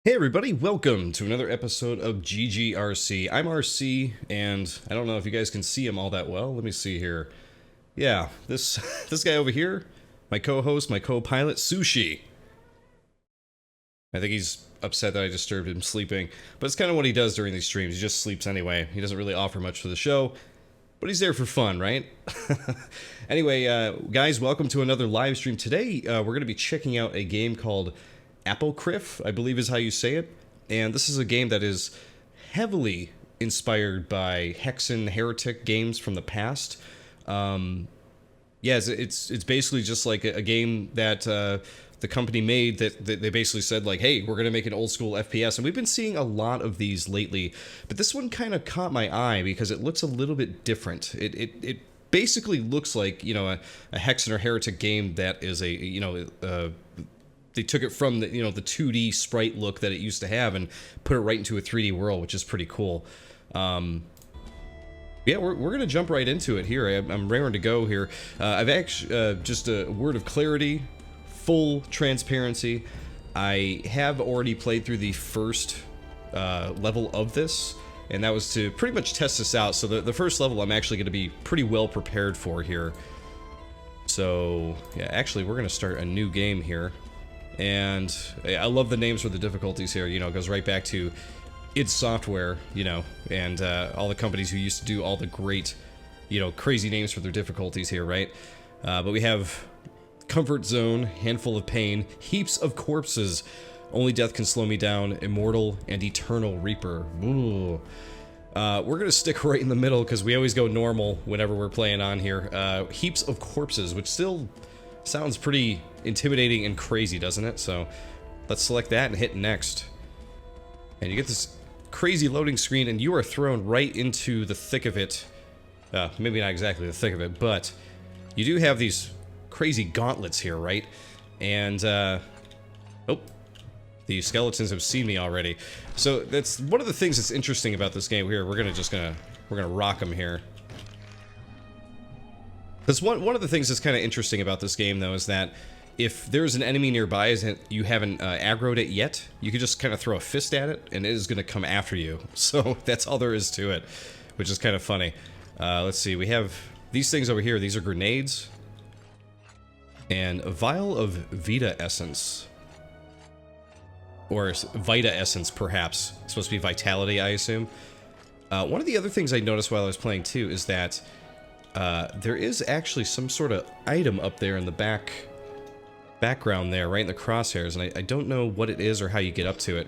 Hey everybody, welcome to another episode of GGRC. I'm RC, and I don't know if you guys can see him all that well. Let me see here. Yeah, this this guy over here, my co-host, my co-pilot, Sushi. I think he's upset that I disturbed him sleeping, but it's kind of what he does during these streams. He just sleeps anyway. He doesn't really offer much for the show, but he's there for fun, right? Anyway, guys, welcome to another live stream. Today, we're going to be checking out a game called Apocryph, I believe is how you say it. And this is a game that is heavily inspired by Hexen Heretic games from the past. It's basically just like a game that the company made that they basically said like, hey, we're going to make an old school FPS. And we've been seeing a lot of these lately. But this one kind of caught my eye because it looks a little bit different. It basically looks like, you know, a Hexen or Heretic game that is they took it from the, you know, the 2D sprite look that it used to have and put it right into a 3D world, which is pretty cool. Yeah, we're going to jump right into it here. I'm raring to go here. I've actually, just a word of clarity, full transparency. I have already played through the first level of this, and that was to pretty much test this out. So the first level I'm actually going to be pretty well prepared for here. So, yeah, actually, we're going to start a new game here. And I love the names for the difficulties here. You know, it goes right back to id Software, you know, and all the companies who used to do all the great, you know, crazy names for their difficulties here, right? But we have Comfort Zone, Handful of Pain, Heaps of Corpses, Only Death Can Slow Me Down, Immortal, and Eternal Reaper. Ooh. We're going to stick right in the middle because we always go normal whenever we're playing on here. Heaps of Corpses, which still sounds pretty intimidating and crazy, doesn't it? So let's select that and hit next. And you get this crazy loading screen and you are thrown right into the thick of it. Maybe not exactly the thick of it, but you do have these crazy gauntlets here, right? And, oh, the skeletons have seen me already. So that's one of the things that's interesting about this game here. We're gonna rock them here. Because one of the things that's kind of interesting about this game, though, is that if there's an enemy nearby and you haven't aggroed it yet, you can just kind of throw a fist at it, and it is going to come after you. So that's all there is to it, which is kind of funny. Let's see, we have these things over here. These are grenades. And a vial of Vita Essence. Or Vita Essence, perhaps. It's supposed to be Vitality, I assume. One of the other things I noticed while I was playing, too, is that there is actually some sort of item up there in the background there, right in the crosshairs, and I don't know what it is or how you get up to it.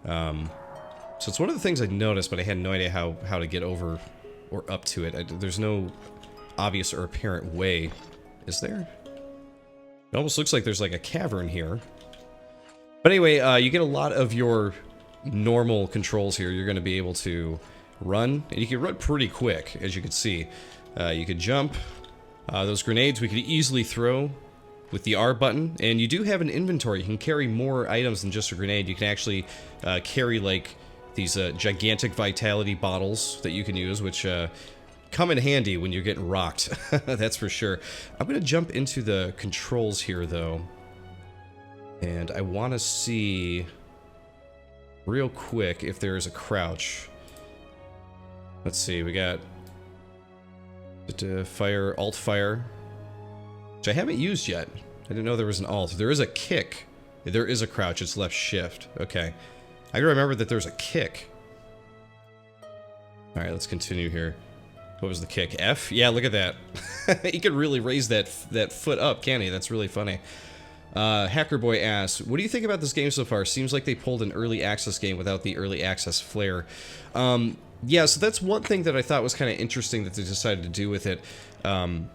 So it's one of the things I noticed, but I had no idea how to get over or up to it. There's no obvious or apparent way. Is there? It almost looks like there's like a cavern here. But anyway, you get a lot of your normal controls here. You're going to be able to run, and you can run pretty quick, as you can see. You could jump. Those grenades we could easily throw with the R button, and you do have an inventory. You can carry more items than just a grenade. You can actually carry like these gigantic vitality bottles that you can use, which come in handy when you're getting rocked. That's for sure. I'm going to jump into the controls here, though, and I want to see real quick if there is a crouch. Let's see, we got fire, alt fire, which I haven't used yet. I didn't know there was an alt. There is a kick. There is a crouch. It's left shift. Okay. I gotta remember that there's a kick. Alright, let's continue here. What was the kick? F? Yeah, look at that. He could really raise that foot up, can't he? That's really funny. Hacker Boy asks, what do you think about this game so far? Seems like they pulled an early access game without the early access flair. Yeah, so that's one thing that I thought was kind of interesting that they decided to do with it. From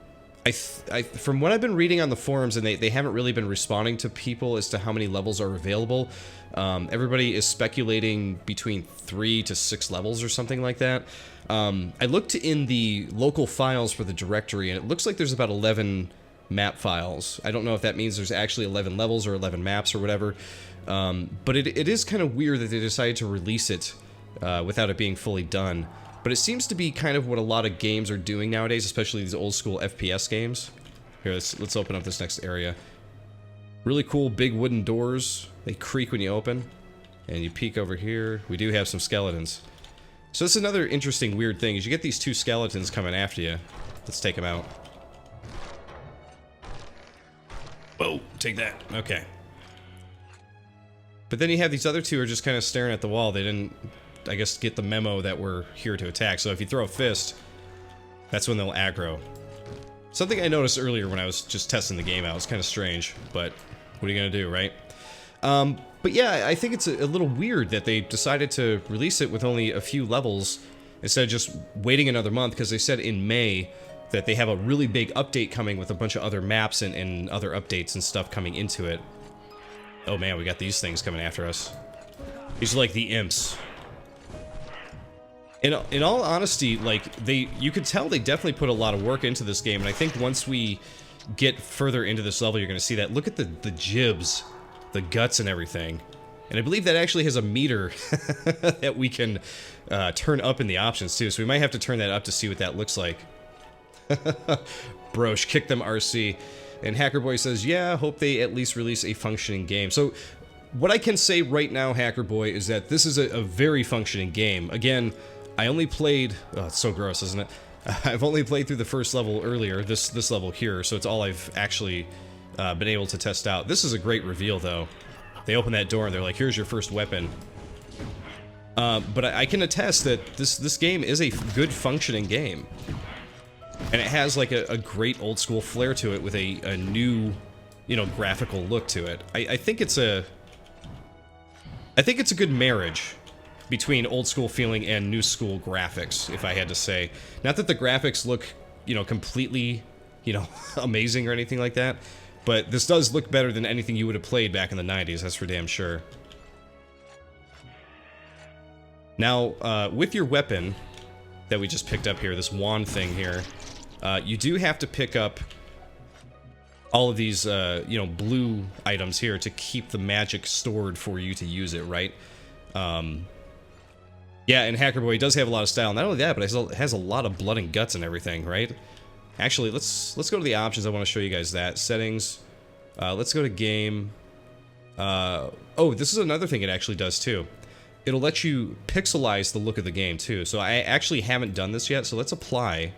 what I've been reading on the forums, and they haven't really been responding to people as to how many levels are available. Everybody is speculating between 3 to 6 levels or something like that. I looked in the local files for the directory, and it looks like there's about 11 map files. I don't know if that means there's actually 11 levels or 11 maps or whatever. But it is kind of weird that they decided to release it without it being fully done. But it seems to be kind of what a lot of games are doing nowadays, especially these old school FPS games. Here, let's open up this next area. Really cool big wooden doors. They creak when you open. And you peek over here. We do have some skeletons. So this is another interesting weird thing, is you get these two skeletons coming after you. Let's take them out. Whoa, take that. Okay. But then you have these other two who are just kind of staring at the wall. They didn't, I guess, get the memo that we're here to attack. So if you throw a fist, that's when they'll aggro. Something I noticed earlier when I was just testing the game out. It's kind of strange, but what are you going to do, right? But yeah, I think it's a little weird that they decided to release it with only a few levels instead of just waiting another month, because they said in May that they have a really big update coming with a bunch of other maps and other updates and stuff coming into it. Oh man, we got these things coming after us. These are like the imps. In all honesty, like, you could tell they definitely put a lot of work into this game, and I think once we get further into this level, you're going to see that. Look at the jibs, the guts and everything. And I believe that actually has a meter that we can turn up in the options too, so we might have to turn that up to see what that looks like. Brosh, kick them RC. And Hackerboy says, yeah, hope they at least release a functioning game. So what I can say right now, Hackerboy, is that this is a very functioning game. Again, I only played... Oh, it's so gross, isn't it? I've only played through the first level earlier, this level here, so it's all I've actually been able to test out. This is a great reveal, though. They open that door and they're like, here's your first weapon. But I can attest that this game is a good functioning game. And it has like a great old school flair to it with a new, you know, graphical look to it. I think it's a good marriage between old school feeling and new school graphics, if I had to say. Not that the graphics look, you know, completely, you know, amazing or anything like that, but this does look better than anything you would have played back in the 90s, that's for damn sure. Now, with your weapon that we just picked up here, this wand thing here, you do have to pick up all of these, you know, blue items here to keep the magic stored for you to use it, right? Yeah, and Hackerboy does have a lot of style. Not only that, but it has a lot of blood and guts and everything, right? Actually, let's go to the options. I want to show you guys that. Settings. Let's go to game. Oh, this is another thing it actually does, too. It'll let you pixelize the look of the game, too. So I actually haven't done this yet, so let's apply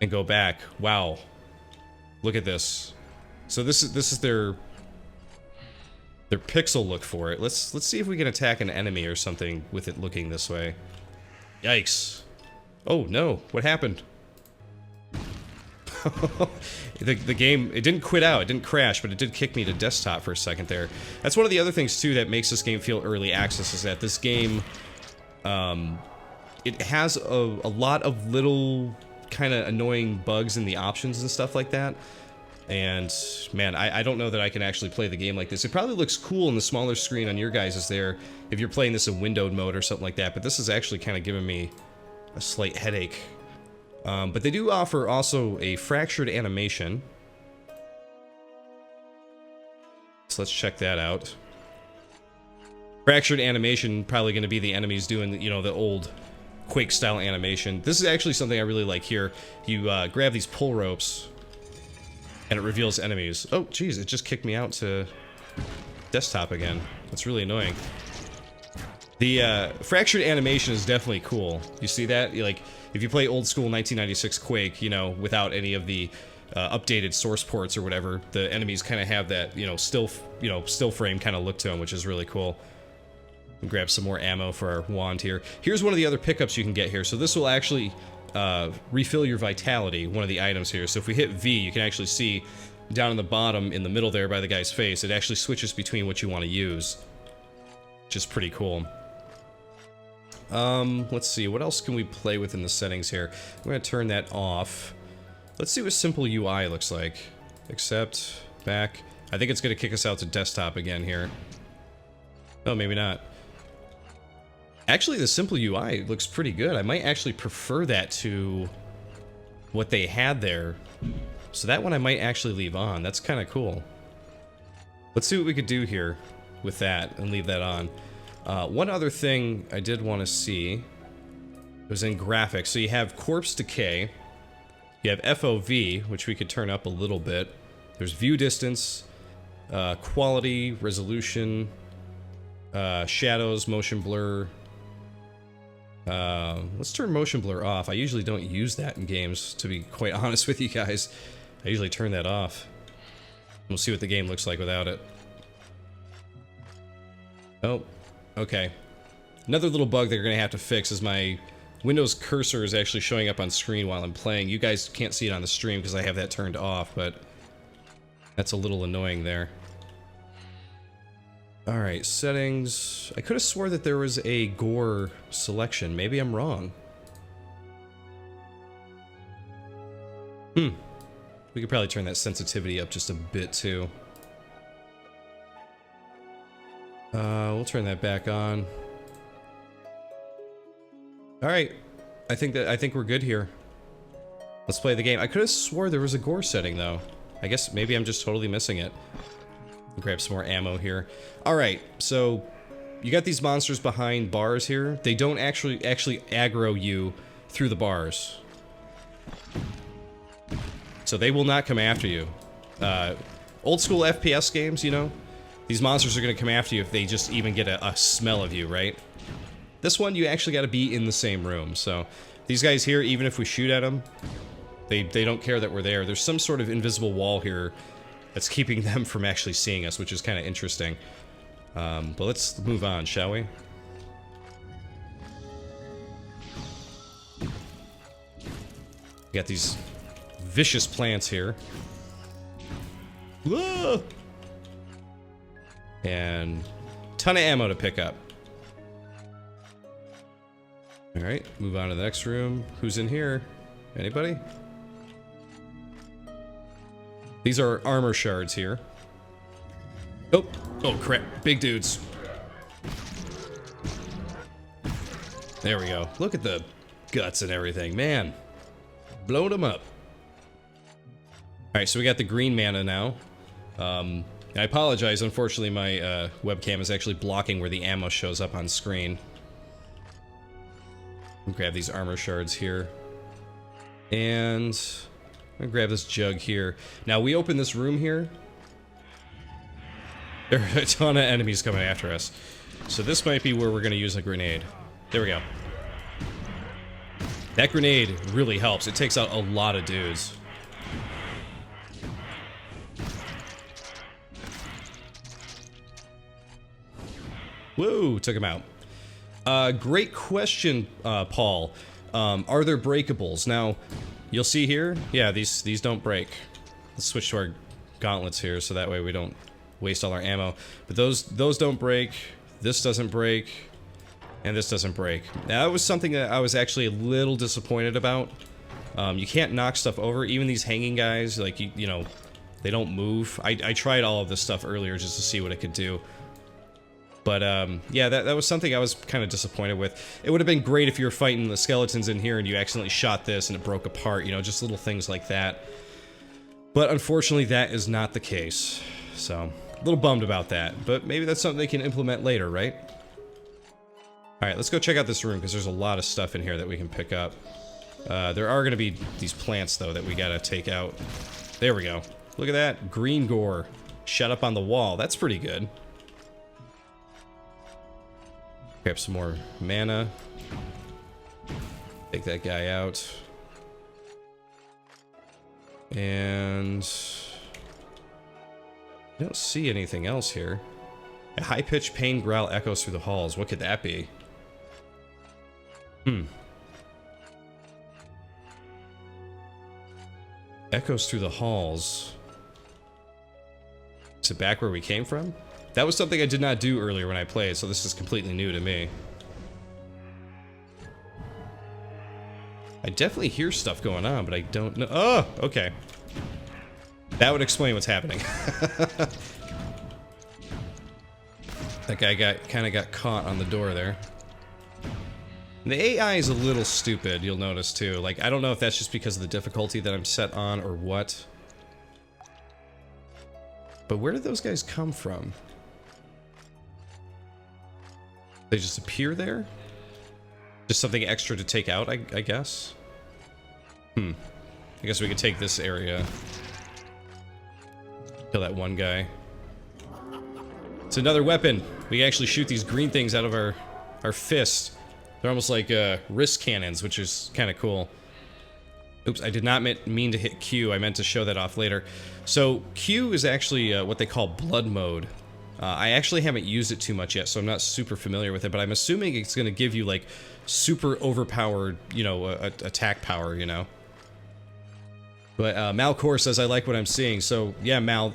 and go back. Wow. Look at this. So this is their pixel look for it. Let's see if we can attack an enemy or something with it looking this way. Yikes. Oh no, what happened? the game, it didn't quit out, it didn't crash, but it did kick me to desktop for a second there. That's one of the other things too that makes this game feel early access, is that this game, it has a lot of little kind of annoying bugs in the options and stuff like that. And man, I don't know that I can actually play the game like this. It probably looks cool in the smaller screen on your guys' there if you're playing this in windowed mode or something like that, but this is actually kind of giving me a slight headache. But they do offer also a fractured animation. So let's check that out. Fractured animation, probably going to be the enemies doing, you know, the old Quake-style animation. This is actually something I really like here. You grab these pull ropes, and it reveals enemies. Oh, geez, it just kicked me out to desktop again. That's really annoying. The fractured animation is definitely cool. You see that? Like, if you play old school 1996 Quake, you know, without any of the updated source ports or whatever, the enemies kind of have that, you know, still frame kind of look to them, which is really cool. Grab some more ammo for our wand here. Here's one of the other pickups you can get here. So this will actually refill your vitality, one of the items here. So if we hit V, you can actually see down in the bottom, in the middle there by the guy's face, it actually switches between what you want to use, which is pretty cool. Let's see, what else can we play with in the settings here? I'm going to turn that off. Let's see what simple UI looks like. Accept, back. I think it's going to kick us out to desktop again here. Oh, maybe not. Actually, the simple UI looks pretty good. I might actually prefer that to what they had there. So that one I might actually leave on. That's kind of cool. Let's see what we could do here with that and leave that on. One other thing I did want to see was in graphics. So you have corpse decay. You have FOV, which we could turn up a little bit. There's view distance, quality, resolution. Shadows, motion blur. Let's turn motion blur off. I usually don't use that in games, to be quite honest with you guys. I usually turn that off. We'll see what the game looks like without it. Oh, okay. Another little bug that you're gonna have to fix is my Windows cursor is actually showing up on screen while I'm playing. You guys can't see it on the stream because I have that turned off, but that's a little annoying there. Alright, settings. I could have swore that there was a gore selection. Maybe I'm wrong. We could probably turn that sensitivity up just a bit too. We'll turn that back on. Alright. I think we're good here. Let's play the game. I could have swore there was a gore setting though. I guess maybe I'm just totally missing it. Grab some more ammo here. Alright, so you got these monsters behind bars here. They don't actually aggro you through the bars. So they will not come after you. Old school FPS games, you know, these monsters are going to come after you if they just even get a smell of you, right? This one, you actually got to be in the same room. So these guys here, even if we shoot at them, they don't care that we're there. There's some sort of invisible wall here that's keeping them from actually seeing us, which is kind of interesting. But let's move on, shall we? We got these vicious plants here. Whoa! And ton of ammo to pick up. Alright, move on to the next room. Who's in here? Anybody? These are armor shards here. Oh, oh crap, big dudes. There we go. Look at the guts and everything, man. Blowed them up. Alright, so we got the green mana now. I apologize, unfortunately my webcam is actually blocking where the ammo shows up on screen. Grab these armor shards here. And I'm gonna grab this jug here. Now, we open this room here. There are a ton of enemies coming after us. So this might be where we're gonna use a grenade. There we go. That grenade really helps. It takes out a lot of dudes. Whoa, took him out. Great question, Paul. Are there breakables? Now, you'll see here, yeah, these don't break. Let's switch to our gauntlets here, so that way we don't waste all our ammo. But those don't break, this doesn't break, and this doesn't break. Now, that was something that I was actually a little disappointed about. You can't knock stuff over, even these hanging guys, like, you know, they don't move. I tried all of this stuff earlier just to see what it could do. But, yeah, that was something I was kind of disappointed with. It would have been great if you were fighting the skeletons in here and you accidentally shot this and it broke apart, you know, just little things like that. But unfortunately, that is not the case. So, a little bummed about that. But maybe that's something they can implement later, right? Alright, let's go check out this room, because there's a lot of stuff in here that we can pick up. There are going to be these plants, though, that we gotta take out. There we go. Look at that. Green gore. Shut up on the wall. That's pretty good. Grab some more mana. Take that guy out. And I don't see anything else here. A high-pitched pain growl echoes through the halls. What could that be? Echoes through the halls. Is it back where we came from? That was something I did not do earlier when I played, so this is completely new to me. I definitely hear stuff going on, but I don't know. Oh, okay. That would explain what's happening. That guy kind of got caught on the door there. And the AI is a little stupid, you'll notice too. Like, I don't know if that's just because of the difficulty that I'm set on or what. But where did those guys come from? They just appear there? Just something extra to take out, I guess? I guess we could take this area. Kill that one guy. It's another weapon. We can actually shoot these green things out of our fists. They're almost like wrist cannons, which is kind of cool. Oops, I did not mean to hit Q. I meant to show that off later. So Q is actually what they call blood mode. I actually haven't used it too much yet, so I'm not super familiar with it, but I'm assuming it's going to give you, like, super overpowered, you know, attack power, you know? But Malcor says, I like what I'm seeing. So, yeah, Mal,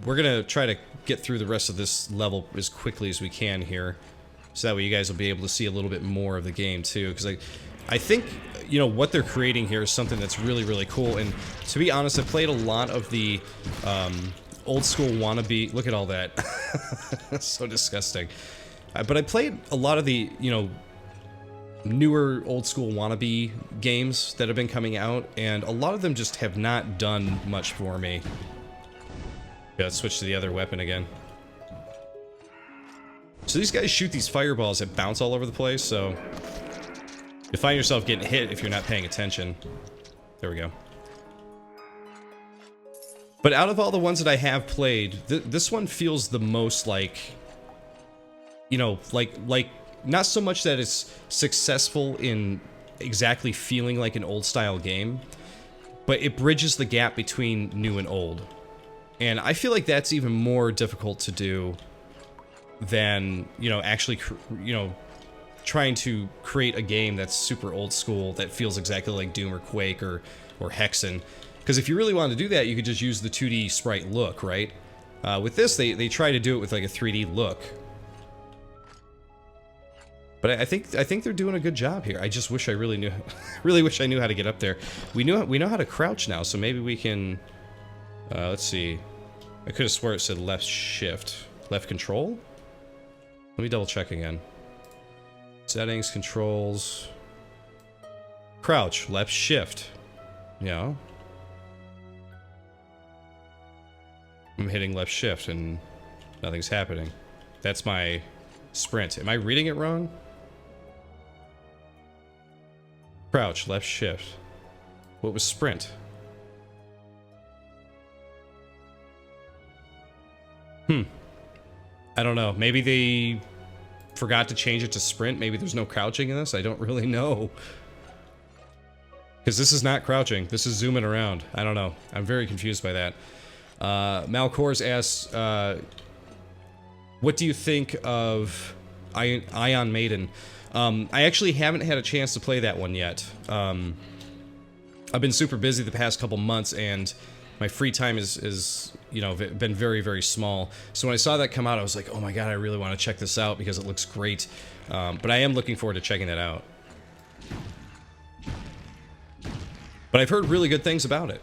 we're going to try to get through the rest of this level as quickly as we can here. So that way you guys will be able to see a little bit more of the game, too. Because I think, you know, what they're creating here is something that's really, really cool. And to be honest, I've played a lot of the old school wannabe. Look at all that. That's so disgusting. But I played a lot of the, you know, newer old school wannabe games that have been coming out, and a lot of them just have not done much for me. Yeah, let's switch to the other weapon again. So these guys shoot these fireballs that bounce all over the place, so you find yourself getting hit if you're not paying attention. There we go. But out of all the ones that I have played, this one feels the most like, you know, like not so much that it's successful in exactly feeling like an old style game, but it bridges the gap between new and old. And I feel like that's even more difficult to do than, you know, actually, you know, trying to create a game that's super old school that feels exactly like Doom or Quake or Hexen. Because if you really wanted to do that, you could just use the 2D sprite look, right? With this, they try to do it with like a 3D look. But I think they're doing a good job here. I just wish I really knew, really wish I knew how to get up there. We know how to crouch now, so maybe we can. Let's see. I could have swore it said left shift, left control. Let me double check again. Settings, controls, crouch, left shift. Yeah. I'm hitting left shift and nothing's happening. That's my sprint. Am I reading it wrong? Crouch, left shift. What was sprint? I don't know. Maybe they forgot to change it to sprint. Maybe there's no crouching in this. I don't really know. Because this is not crouching. This is zooming around. I don't know. I'm very confused by that. Malcors asks, what do you think of Ion Maiden? I actually haven't had a chance to play that one yet. I've been super busy the past couple months, and my free time is you know, been very, very small. So when I saw that come out, I was like, oh my god, I really want to check this out because it looks great. But I am looking forward to checking that out. But I've heard really good things about it.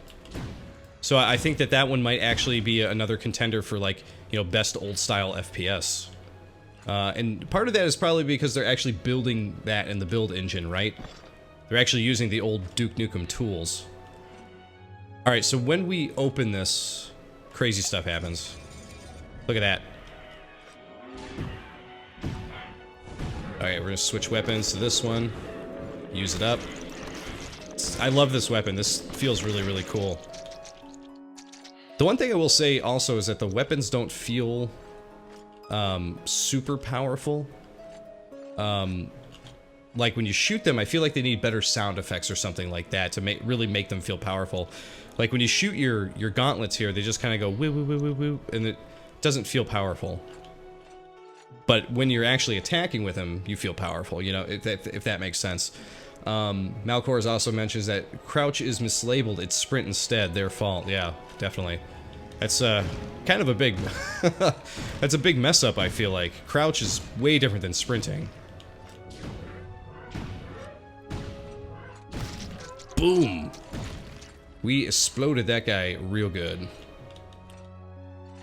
So I think that one might actually be another contender for, like, you know, best old-style FPS. And part of that is probably because they're actually building that in the build engine, right? They're actually using the old Duke Nukem tools. Alright, so when we open this, crazy stuff happens. Look at that. Alright, we're gonna switch weapons to this one. Use it up. I love this weapon. This feels really, really cool. The one thing I will say also is that the weapons don't feel super powerful. Like when you shoot them, I feel like they need better sound effects or something like that to really make them feel powerful. Like when you shoot your gauntlets here, they just kind of go woo woo woo woo woo, and it doesn't feel powerful. But when you're actually attacking with them, you feel powerful, you know, if that makes sense. Malcors also mentions that crouch is mislabeled, it's sprint instead, their fault. Yeah, definitely. That's kind of a big that's a big mess up, I feel like. Crouch is way different than sprinting. Boom! We exploded that guy real good.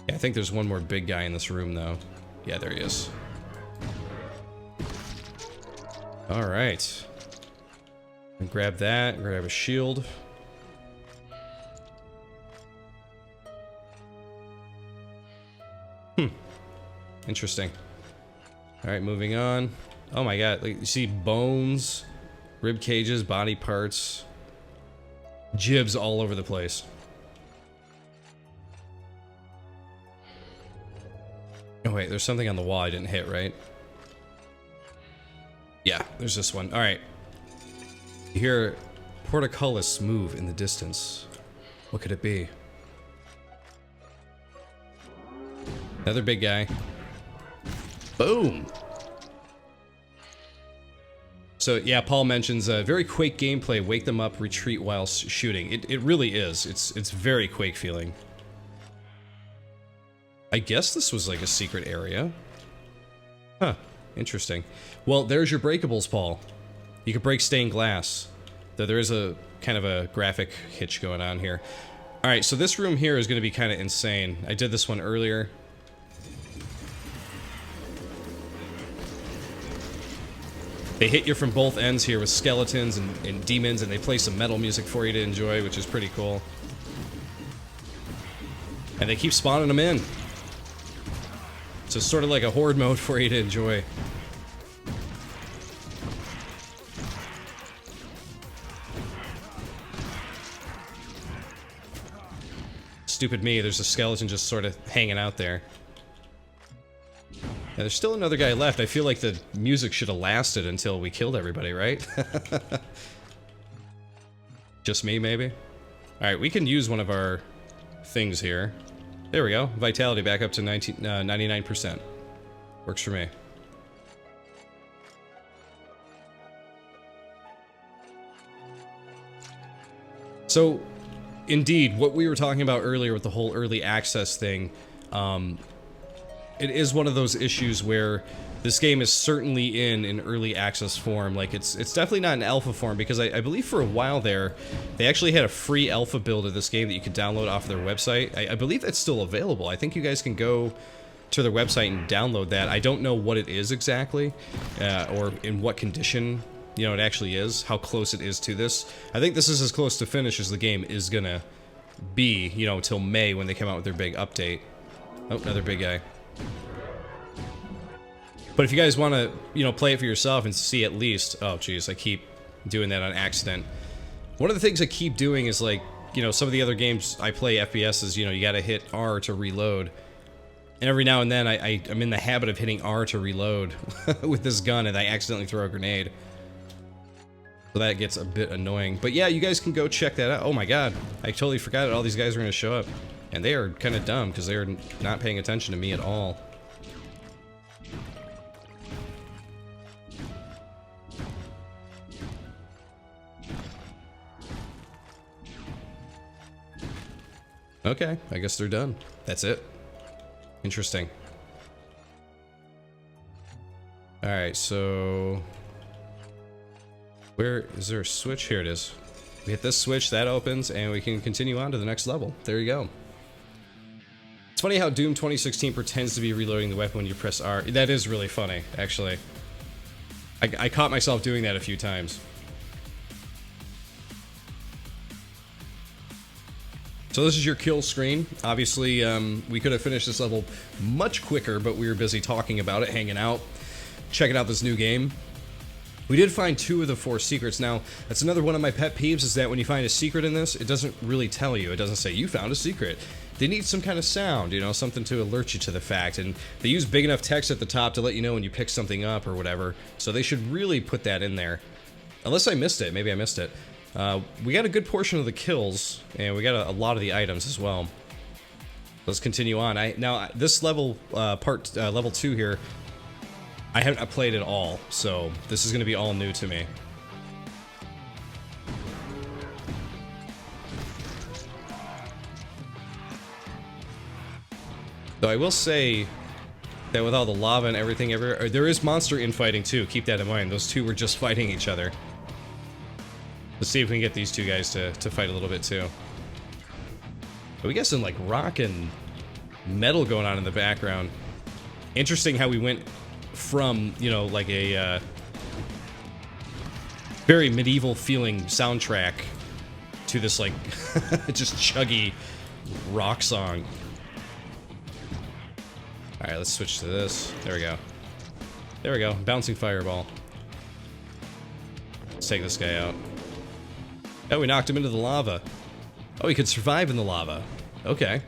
Yeah, I think there's one more big guy in this room, though. Yeah, there he is. Alright. Grab that, grab a shield. Interesting. Alright, moving on. Oh my god, like, you see bones, rib cages, body parts, jibs all over the place. Oh wait, there's something on the wall I didn't hit, right? Yeah, there's this one. Alright. You hear portcullis move in the distance. What could it be? Another big guy. Boom! So yeah, Paul mentions very Quake gameplay. Wake them up, retreat while shooting. It really is. It's very Quake feeling. I guess this was like a secret area. Huh. Interesting. Well, there's your breakables, Paul. You can break stained glass. Though there is a kind of a graphic hitch going on here. Alright, so this room here is going to be kind of insane. I did this one earlier. They hit you from both ends here with skeletons and demons, and they play some metal music for you to enjoy, which is pretty cool. And they keep spawning them in. So it's sort of like a horde mode for you to enjoy. Stupid me, there's a skeleton just sort of hanging out there. Yeah, there's still another guy left. I feel like the music should have lasted until we killed everybody, right? Just me, maybe? Alright, we can use one of our things here. There we go. Vitality back up to 99%. Works for me. So, indeed, what we were talking about earlier with the whole early access thing, it is one of those issues where this game is certainly in an early access form. Like, it's definitely not an alpha form, because I believe for a while there, they actually had a free alpha build of this game that you could download off their website. I believe that's still available. I think you guys can go to their website and download that. I don't know what it is exactly, or in what condition, you know, it actually is, how close it is to this. I think this is as close to finish as the game is gonna be, you know, till May when they come out with their big update. Oh, another big guy. But if you guys want to, you know, play it for yourself and see at least... Oh, jeez, I keep doing that on accident. One of the things I keep doing is, like, you know, some of the other games I play FPSs, you know, you gotta hit R to reload. And every now and then I'm in the habit of hitting R to reload with this gun, and I accidentally throw a grenade. So that gets a bit annoying. But yeah, you guys can go check that out. Oh my god, I totally forgot all these guys are going to show up. And they are kind of dumb, because they are not paying attention to me at all. Okay, I guess they're done. That's it. Interesting. Alright, so... Where is there a switch? Here it is. We hit this switch, that opens, and we can continue on to the next level. There you go. It's funny how Doom 2016 pretends to be reloading the weapon when you press R. That is really funny, actually. I caught myself doing that a few times. So this is your kill screen. Obviously, we could have finished this level much quicker, but we were busy talking about it, hanging out, checking out this new game. We did find 2 of the 4 secrets. Now, that's another one of my pet peeves, is that when you find a secret in this, it doesn't really tell you. It doesn't say, you found a secret. They need some kind of sound, you know, something to alert you to the fact. And they use big enough text at the top to let you know when you pick something up or whatever. So they should really put that in there. Unless I missed it. Maybe I missed it. We got a good portion of the kills, and we got a lot of the items as well. Let's continue on. Now, this level, level 2 here, I haven't played at all, so this is going to be all new to me. Though I will say that with all the lava and everything everywhere, there is monster infighting too, keep that in mind. Those 2 were just fighting each other. Let's see if we can get these 2 guys to fight a little bit too. But we got some like rock and metal going on in the background. Interesting how we went from, you know, like a very medieval feeling soundtrack to this like just chuggy rock song. Alright, let's switch to this. There we go. There we go. Bouncing fireball. Let's take this guy out. Oh, we knocked him into the lava. Oh, he could survive in the lava. Okay.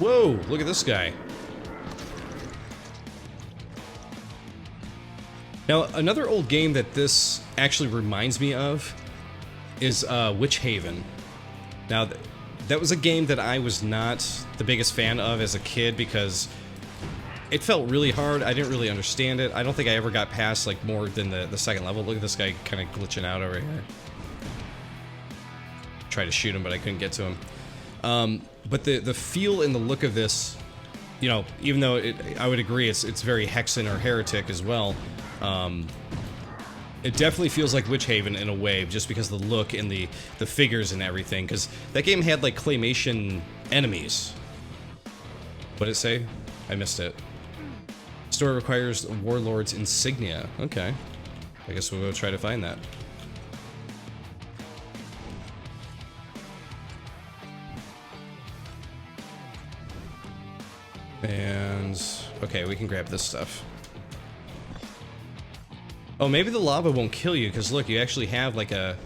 Whoa, look at this guy. Now, another old game that this actually reminds me of is Witch Haven. Now, that was a game that I was not the biggest fan of as a kid because it felt really hard. I didn't really understand it. I don't think I ever got past like more than the second level. Look at this guy kind of glitching out over here. Tried to shoot him, but I couldn't get to him. But the feel and the look of this, you know, even though I would agree it's very Hexen or Heretic as well, it definitely feels like Witch Haven in a way, just because of the look and the figures and everything, because that game had like claymation enemies. What did it say? I missed it. Store requires Warlord's insignia. Okay. I guess we'll go try to find that. And okay, we can grab this stuff. Oh, maybe the lava won't kill you, because look, you actually have like a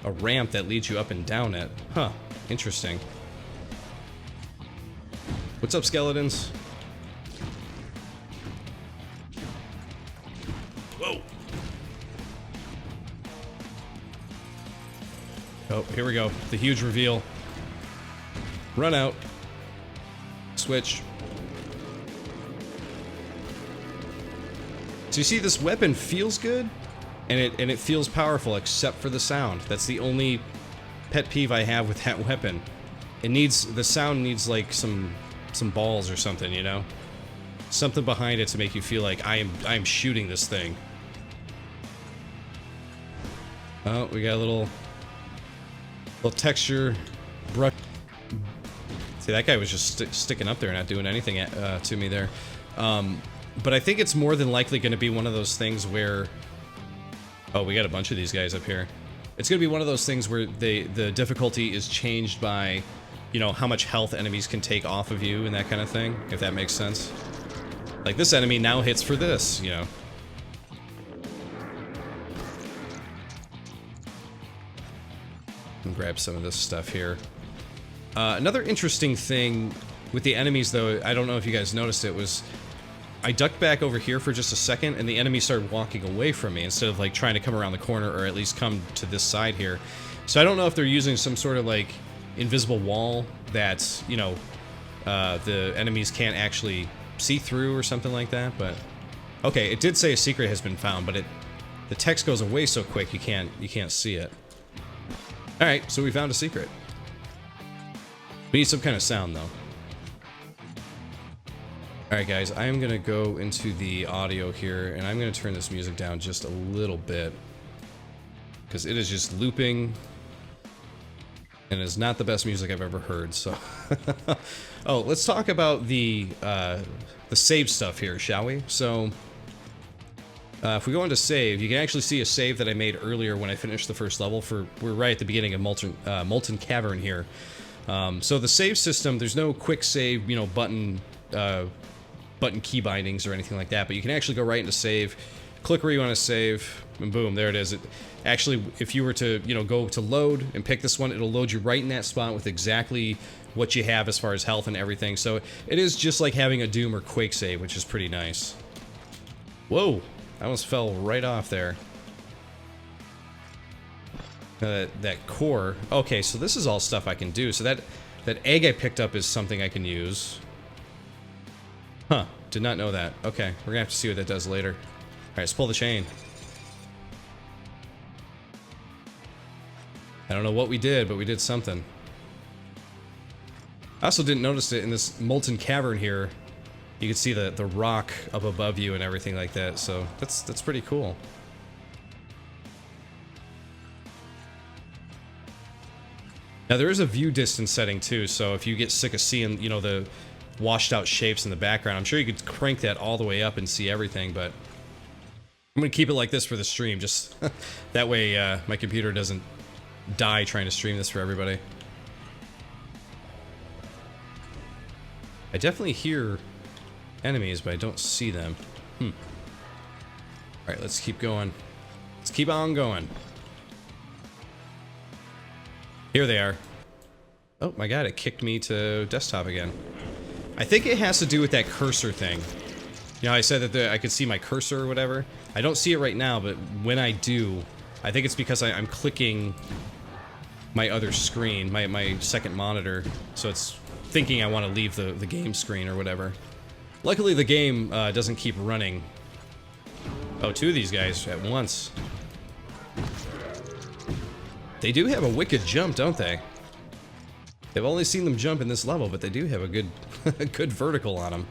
ramp that leads you up and down it. Huh, interesting. What's up, skeletons? Whoa! Oh, here we go. The huge reveal. Run out. Switch. So you see, this weapon feels good, and it feels powerful, except for the sound. That's the only pet peeve I have with that weapon. The sound needs like some balls or something, you know? Something behind it to make you feel like I am shooting this thing. Oh, we got a little texture brush. See, that guy was just sticking up there, not doing anything to me there. But I think it's more than likely going to be one of those things where... Oh, we got a bunch of these guys up here. It's going to be one of those things where the difficulty is changed by, you know, how much health enemies can take off of you and that kind of thing, if that makes sense. Like, this enemy now hits for this, you know. And grab some of this stuff here. Another interesting thing with the enemies, though, I don't know if you guys noticed it, was... I ducked back over here for just a second, and the enemy started walking away from me instead of, like, trying to come around the corner or at least come to this side here. So I don't know if they're using some sort of, like, invisible wall that, you know, the enemies can't actually see through or something like that, but... Okay, it did say a secret has been found, but the text goes away so quick you can't see it. Alright, so we found a secret. We need some kind of sound, though. Alright guys, I am going to go into the audio here, and I'm going to turn this music down just a little bit. Because it is just looping, and it's not the best music I've ever heard, so... Oh, let's talk about the save stuff here, shall we? So, if we go into save, you can actually see a save that I made earlier when I finished the first level. We're right at the beginning of Molten Cavern here. So the save system, there's no quick save, you know, button key bindings or anything like that, but you can actually go right into save, click where you want to save, and boom, there it is. It actually, if you were to, you know, go to load and pick this one, it'll load you right in that spot with exactly what you have as far as health and everything. So it is just like having a Doom or Quake save, which is pretty nice. Whoa, I almost fell right off there. That core. Okay, so this is all stuff I can do. So that egg I picked up is something I can use. Huh, did not know that. Okay, we're gonna have to see what that does later. Alright, let's pull the chain. I don't know what we did, but we did something. I also didn't notice it in this molten cavern here. You can see the rock up above you and everything like that, so that's pretty cool. Now there is a view distance setting too, so if you get sick of seeing, you know, the washed out shapes in the background, I'm sure you could crank that all the way up and see everything, but I'm gonna keep it like this for the stream, just that way my computer doesn't die trying to stream this for everybody. I definitely hear enemies, but I don't see them. Alright, let's keep going. Let's keep on going. Here they are. Oh my god, it kicked me to desktop again. I think it has to do with that cursor thing. You know, I said that I could see my cursor or whatever. I don't see it right now, but when I do, I think it's because I'm clicking my other screen, my second monitor, so it's thinking I want to leave the game screen or whatever. Luckily, the game doesn't keep running. Oh, two of these guys at once. They do have a wicked jump, don't they? They've only seen them jump in this level, but they do have a good, a good vertical on them.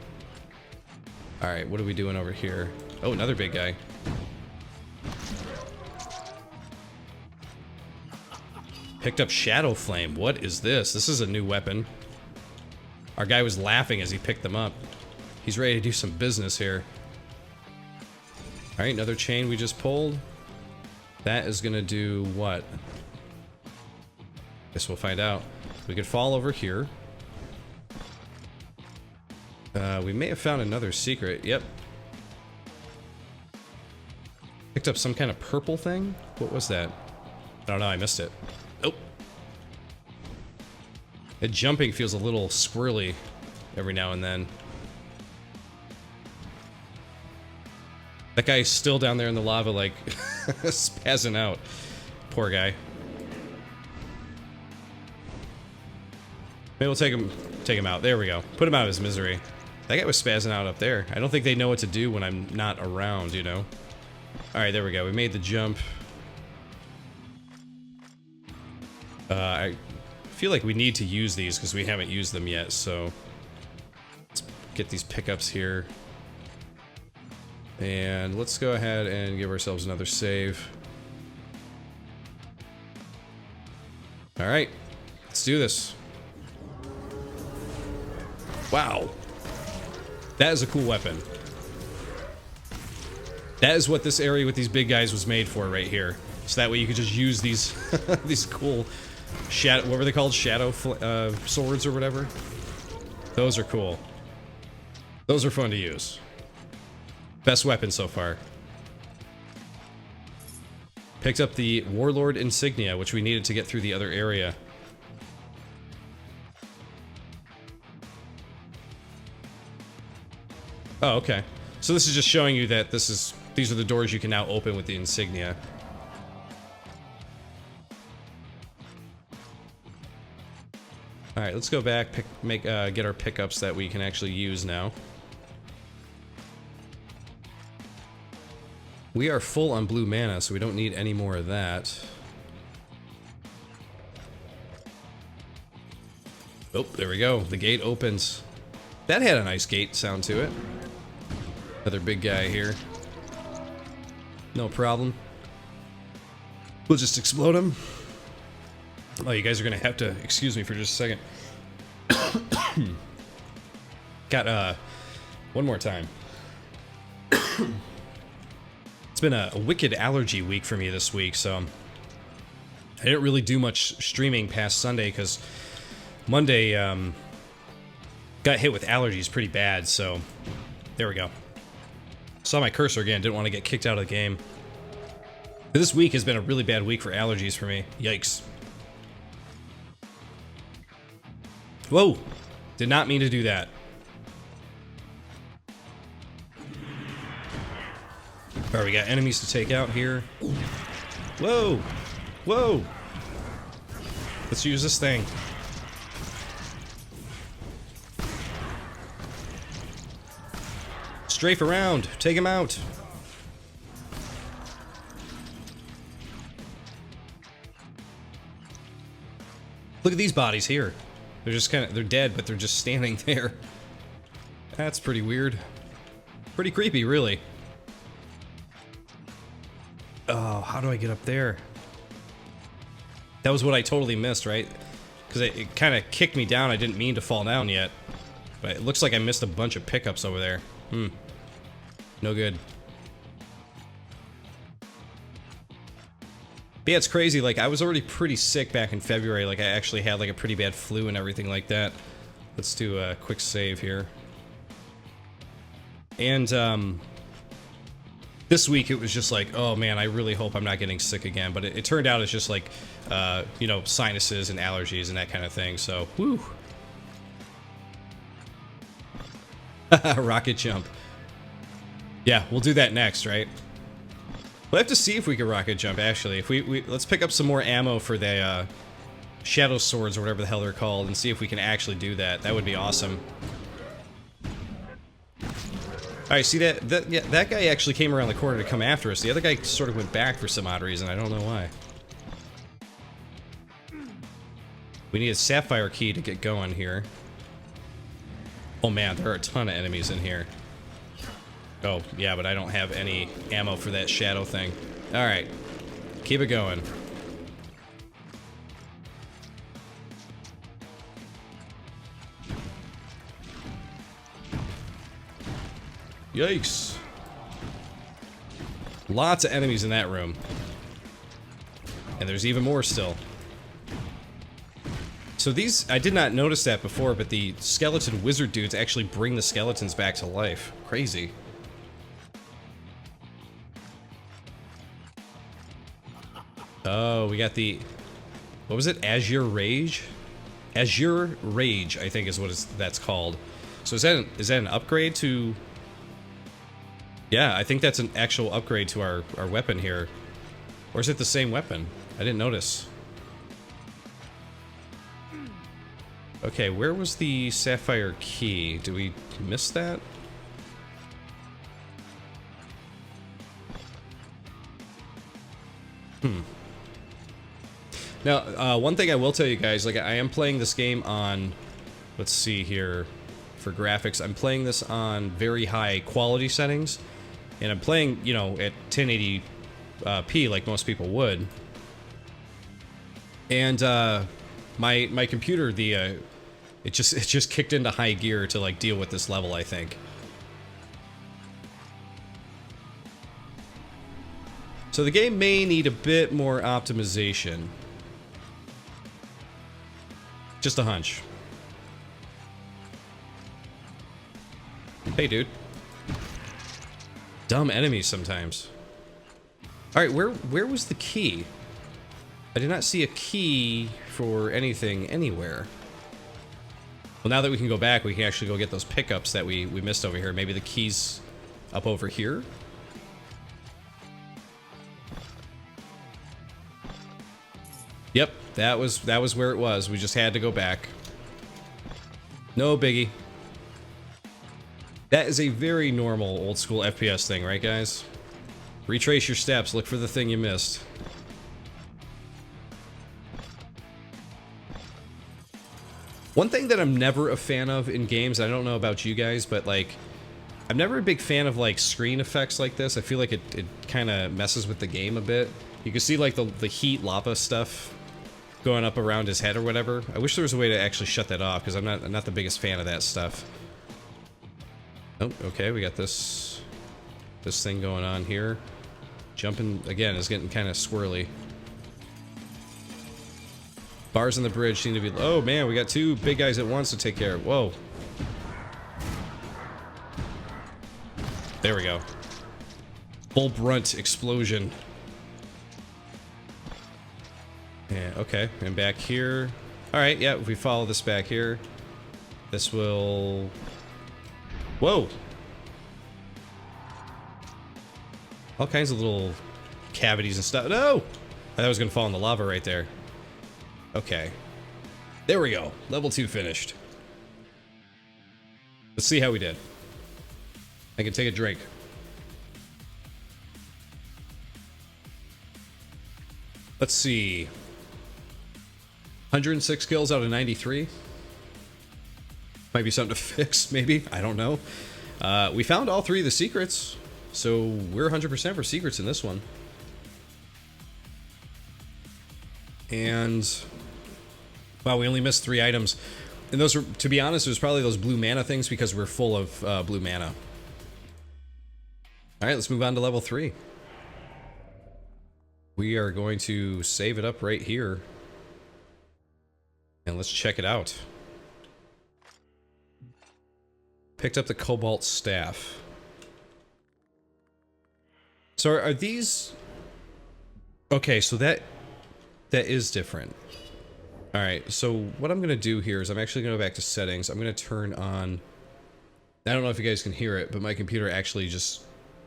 All right, what are we doing over here? Oh, another big guy. Picked up Shadow Flame. What is this? This is a new weapon. Our guy was laughing as he picked them up. He's ready to do some business here. All right, another chain we just pulled. That is gonna do what? Guess we'll find out. We could fall over here. We may have found another secret. Yep. Picked up some kind of purple thing? What was that? I don't know, I missed it. Oh. The jumping feels a little squirrely every now and then. That guy's still down there in the lava, like, spazzing out. Poor guy. Maybe we'll take him out. There we go. Put him out of his misery. That guy was spazzing out up there. I don't think they know what to do when I'm not around, you know? Alright, there we go. We made the jump. I feel like we need to use these because we haven't used them yet, so... Let's get these pickups here. And let's go ahead and give ourselves another save. Alright, let's do this. Wow. That is a cool weapon. That is what this area with these big guys was made for right here. So that way you could just use these these cool shadow, what were they called? Shadow swords or whatever? Those are cool. Those are fun to use. Best weapon so far. Picked up the Warlord insignia, which we needed to get through the other area. Oh, okay. So this is just showing you that these are the doors you can now open with the insignia. All right, let's go back, get our pickups that we can actually use now. We are full on blue mana, so we don't need any more of that. Oh, there we go. The gate opens. That had a nice gate sound to it. Another big guy here. No problem. We'll just explode him. Oh, you guys are gonna have to excuse me for just a second. Got, one more time. It's been a wicked allergy week for me this week, so I didn't really do much streaming past Sunday because Monday got hit with allergies pretty bad, so there we go. Saw my cursor again, didn't want to get kicked out of the game. But this week has been a really bad week for allergies for me. Yikes. Whoa! Did not mean to do that. Alright, we got enemies to take out here. Whoa! Whoa! Let's use this thing. Strafe around! Take him out! Look at these bodies here. They're just they're dead, but they're just standing there. That's pretty weird. Pretty creepy, really. Oh, how do I get up there? That was what I totally missed, right? Because it kind of kicked me down. I didn't mean to fall down yet. But it looks like I missed a bunch of pickups over there. No good. But yeah, it's crazy. Like, I was already pretty sick back in February. Like, I actually had, like, a pretty bad flu and everything like that. Let's do a quick save here. And, this week it was just like, oh man, I really hope I'm not getting sick again. But it turned out it's just like, you know, sinuses and allergies and that kind of thing. So, whew. Rocket jump. Yeah, we'll do that next, right? We'll have to see if we can rocket jump, actually. If we let's pick up some more ammo for the shadow swords or whatever the hell they're called and see if we can actually do that. That would be awesome. Alright, see that yeah, that guy actually came around the corner to come after us. The other guy sort of went back for some odd reason. I don't know why. We need a sapphire key to get going here. Oh man, there are a ton of enemies in here. Oh, yeah, but I don't have any ammo for that shadow thing. Alright. Keep it going. Yikes. Lots of enemies in that room. And there's even more still. So these, I did not notice that before, but the skeleton wizard dudes actually bring the skeletons back to life. Crazy. Oh, we got the, what was it? Azure Rage? Azure Rage, I think is what that's called. So is that an upgrade to... Yeah, I think that's an actual upgrade to our weapon here. Or is it the same weapon? I didn't notice. Okay, where was the sapphire key? Did we miss that? Now, one thing I will tell you guys, like, I am playing this game on, let's see here, for graphics, I'm playing this on very high quality settings, and I'm playing, you know, at 1080p like most people would. And, my computer, it just kicked into high gear to, like, deal with this level, I think. So the game may need a bit more optimization. Just a hunch. Hey, dude. Dumb enemies sometimes. Alright, where was the key? I did not see a key for anything anywhere. Well, now that we can go back, we can actually go get those pickups that we missed over here. Maybe the key's up over here? Yep, that was where it was. We just had to go back. No biggie. That is a very normal old school FPS thing, right guys? Retrace your steps, look for the thing you missed. One thing that I'm never a fan of in games, I don't know about you guys, but like, I'm never a big fan of like screen effects like this. I feel like it kind of messes with the game a bit. You can see like the heat lava stuff going up around his head or whatever. I wish there was a way to actually shut that off, because I'm not the biggest fan of that stuff. Oh, okay, we got this thing going on here. Jumping again is getting kind of swirly. Bars on the bridge seem to be... Oh man, we got two big guys at once to take care of. Whoa. There we go. Full brunt explosion. Yeah, okay, and back here. Alright, yeah, if we follow this back here, this will... Whoa! All kinds of little cavities and stuff. No! I thought I was gonna fall in the lava right there. Okay. There we go. Level 2 finished. Let's see how we did. I can take a drink. Let's see. 106 kills out of 93. Might be something to fix, maybe. I don't know. We found all three of the secrets, so we're 100% for secrets in this one. And... wow, we only missed 3 items. And those were, to be honest, it was probably those blue mana things because we're full of blue mana. Alright, let's move on to level 3. We are going to save it up right here. And let's check it out. Picked up the Cobalt Staff. So are these... okay, so that is different. Alright, so what I'm going to do here is I'm actually going to go back to settings. I'm going to turn on... I don't know if you guys can hear it, but my computer actually just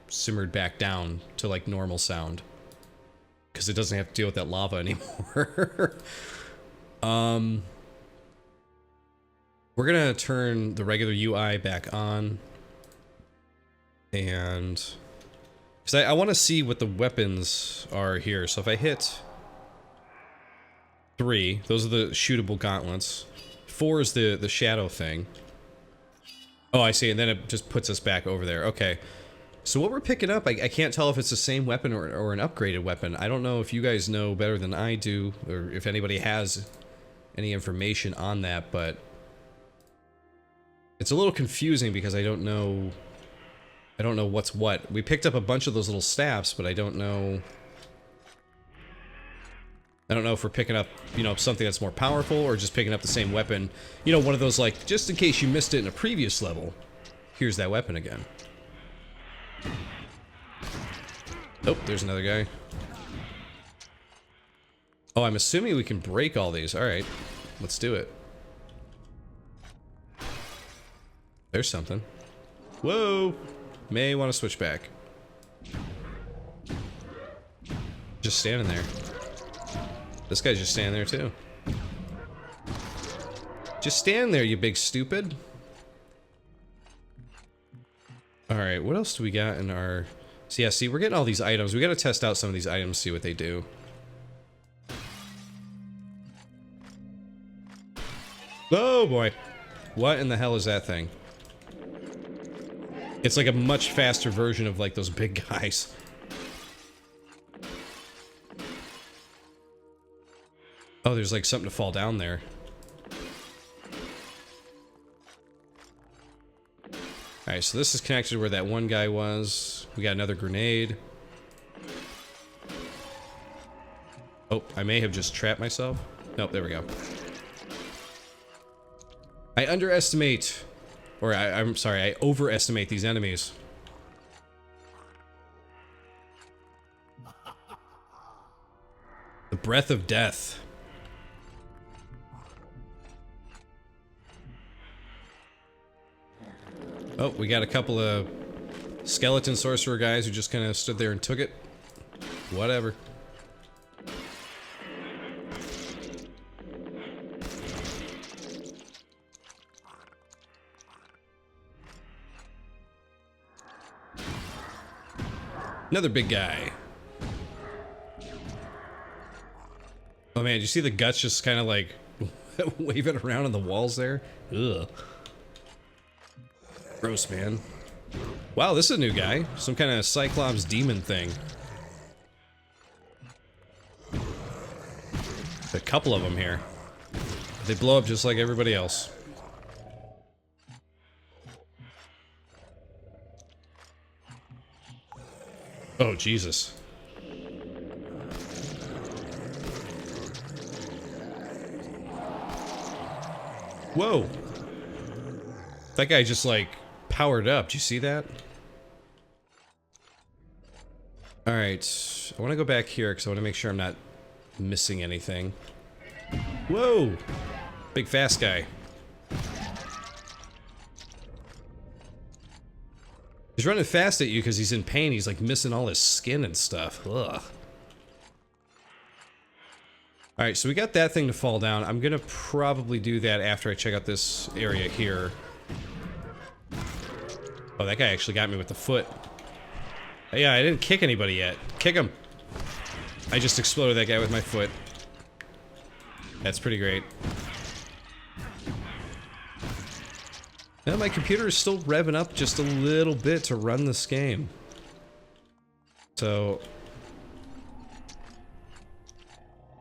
simmered back down to like normal sound. Because it doesn't have to deal with that lava anymore. We're gonna turn the regular UI back on. And... because I want to see what the weapons are here. So if I hit 3, those are the shootable gauntlets. 4 is the shadow thing. Oh, I see, and then it just puts us back over there. Okay. So what we're picking up, I can't tell if it's the same weapon or an upgraded weapon. I don't know if you guys know better than I do, or if anybody has any information on that, but... it's a little confusing because I don't know what's what. We picked up a bunch of those little staffs, but I don't know if we're picking up, you know, something that's more powerful or just picking up the same weapon. You know, one of those, like, just in case you missed it in a previous level, here's that weapon again. Oh, there's another guy. Oh, I'm assuming we can break all these. Alright, let's do it. There's something. Whoa! May want to switch back. Just standing there. This guy's just standing there too. Just stand there, you big stupid. Alright, what else do we got in our... so yeah, see, we're getting all these items. We gotta test out some of these items, see what they do. Oh boy. What in the hell is that thing? It's like a much faster version of like those big guys. Oh, there's like something to fall down there. Alright, so this is connected to where that one guy was. We got another grenade. Oh, I may have just trapped myself. Nope, there we go. I underestimate... or I'm sorry, I overestimate these enemies. The breath of death. Oh, we got a couple of skeleton sorcerer guys who just kind of stood there and took it. Whatever. Another big guy. Oh man, did you see the guts just kind of like waving around on the walls there? Ugh. Gross, man. Wow, this is a new guy. Some kind of Cyclops demon thing. A couple of them here. They blow up just like everybody else. Oh, Jesus. Whoa. That guy just, like, powered up. Did you see that? Alright. I want to go back here because I want to make sure I'm not missing anything. Whoa! Big fast guy. He's running fast at you because he's in pain. He's like missing all his skin and stuff. Ugh. Alright, so we got that thing to fall down. I'm gonna probably do that after I check out this area here. Oh, that guy actually got me with the foot. Yeah, I didn't kick anybody yet. Kick him! I just exploded that guy with my foot. That's pretty great. Now my computer is still revving up just a little bit to run this game. So...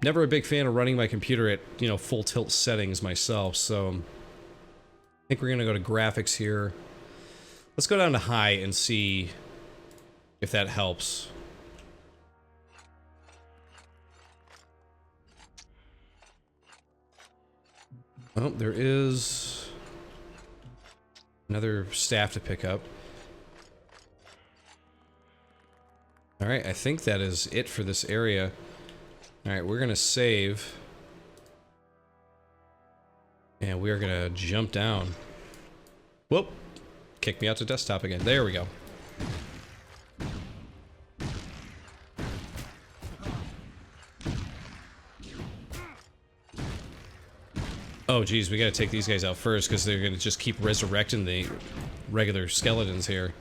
never a big fan of running my computer at, you know, full tilt settings myself, so... I think we're gonna go to graphics here. Let's go down to high and see if that helps. Oh, there is... another staff to pick up. Alright, I think that is it for this area. Alright, we're gonna save. And we're gonna jump down. Whoop! Kick me out to desktop again. There we go. Oh, geez, we gotta take these guys out first, because they're gonna just keep resurrecting the regular skeletons here.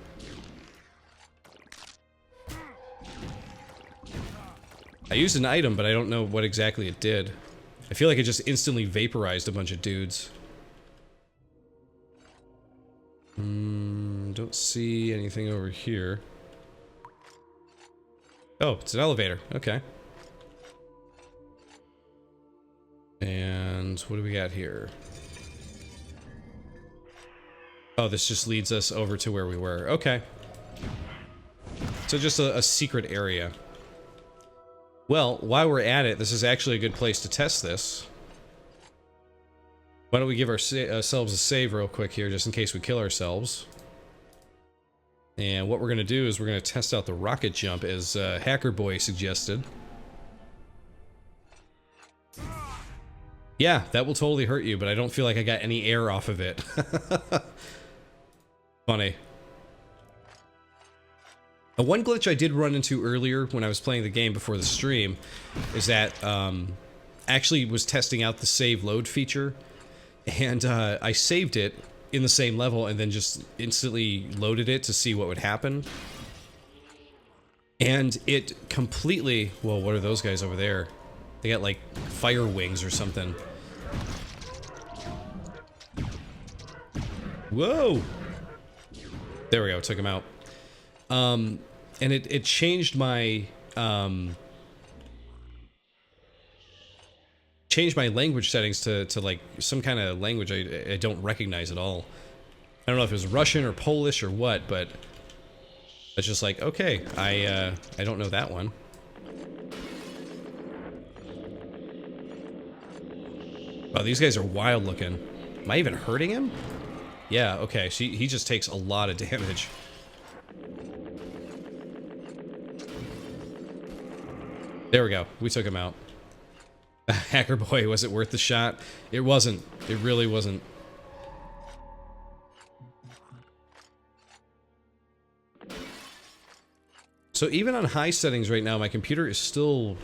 I used an item, but I don't know what exactly it did. I feel like it just instantly vaporized a bunch of dudes. Don't see anything over here. Oh, it's an elevator. Okay. And what do we got here? Oh, this just leads us over to where we were. Okay. So just a secret area. Well, while we're at it, this is actually a good place to test this. Why don't we give ourselves a save real quick here, just in case we kill ourselves. And what we're going to do is we're going to test out the rocket jump, as Hacker Boy suggested. Yeah, that will totally hurt you, but I don't feel like I got any air off of it. Funny. One glitch I did run into earlier when I was playing the game before the stream is that actually was testing out the save load feature, and I saved it in the same level and then just instantly loaded it to see what would happen. And it completely... Whoa, what are those guys over there? They got like fire wings or something. Whoa! There we go, took him out. And it changed my language settings to like some kind of language I don't recognize at all. I don't know if it was Russian or Polish or what, but it's just like, okay, I don't know that one. Wow, these guys are wild looking. Am I even hurting him? Yeah, okay, he just takes a lot of damage. There we go. We took him out. Hacker Boy, was it worth the shot? It wasn't. It really wasn't. So even on high settings right now, my computer is still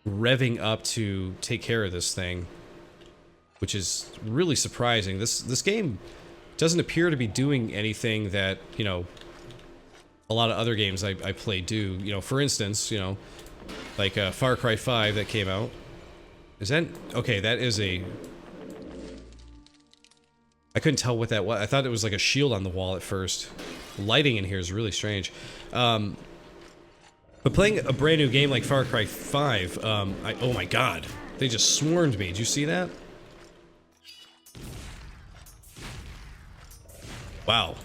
revving up to take care of this thing, which is really surprising. This game doesn't appear to be doing anything that, you know, a lot of other games I play do. You know, for instance, you know, like Far Cry 5 that came out. Is that... Okay, that is a... I couldn't tell what that was. I thought it was like a shield on the wall at first. The lighting in here is really strange. But playing a brand new game like Far Cry 5, oh my god. They just swarmed me. Did you see that? Wow.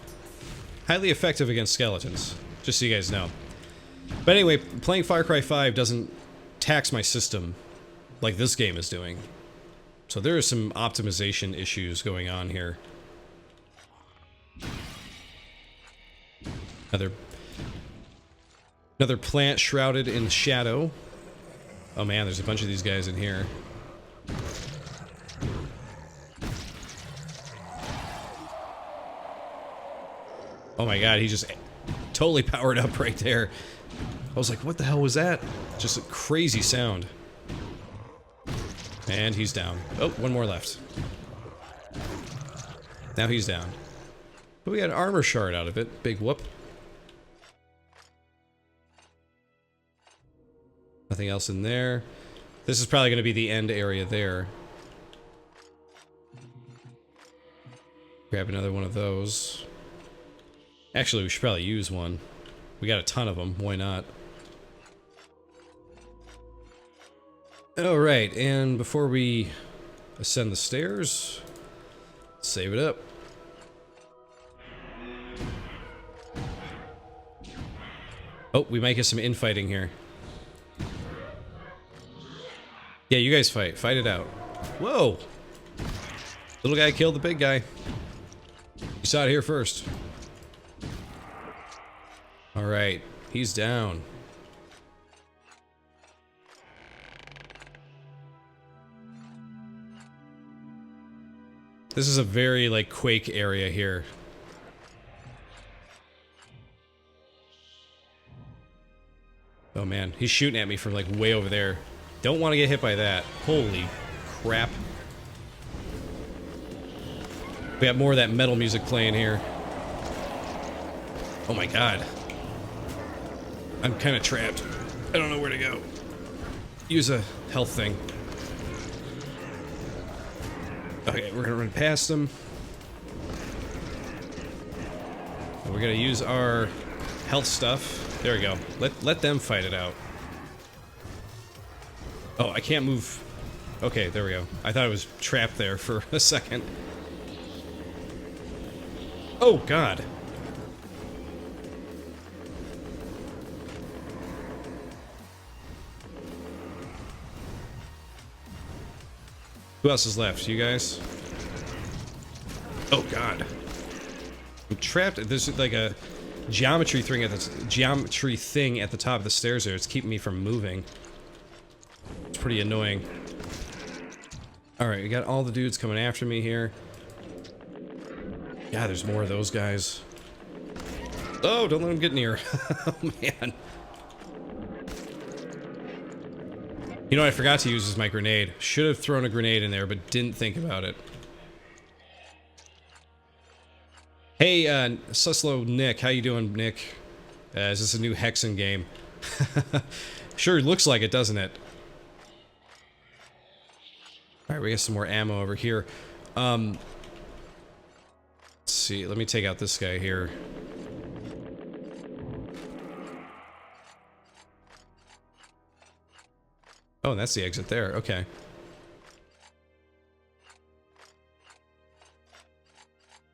Highly effective against skeletons. Just so you guys know. But anyway, playing Far Cry 5 doesn't tax my system like this game is doing. So there are some optimization issues going on here. Another plant shrouded in shadow. Oh man, there's a bunch of these guys in here. Oh my god, he just totally powered up right there. I was like, what the hell was that? Just a crazy sound. And he's down. Oh, one more left. Now he's down. But we got an armor shard out of it. Big whoop. Nothing else in there. This is probably going to be the end area there. Grab another one of those. Actually, we should probably use one. We got a ton of them. Why not? Alright, and before we ascend the stairs, save it up. Oh, we might get some infighting here. Yeah, you guys fight. Fight it out. Whoa! Little guy killed the big guy. You saw it here first. Alright, he's down. This is a very, like, Quake area here. Oh man, he's shooting at me from, like, way over there. Don't want to get hit by that. Holy crap. We got more of that metal music playing here. Oh my god. I'm kind of trapped. I don't know where to go. Use a health thing. Okay, we're gonna run past them. And we're gonna use our health stuff. There we go. Let them fight it out. Oh, I can't move. Okay, there we go. I thought I was trapped there for a second. Oh, God. Who else is left? You guys? Oh, God. I'm trapped. There's like a geometry thing at the top of the stairs there. It's keeping me from moving. It's pretty annoying. Alright, we got all the dudes coming after me here. Yeah, there's more of those guys. Oh, don't let them get near. Oh, man. You know what I forgot to use is my grenade. Should have thrown a grenade in there, but didn't think about it. Hey, Suslo Nick. How you doing, Nick? Is this a new Hexen game? Sure looks like it, doesn't it? Alright, we got some more ammo over here. Let's see, let me take out this guy here. Oh, and that's the exit there, okay.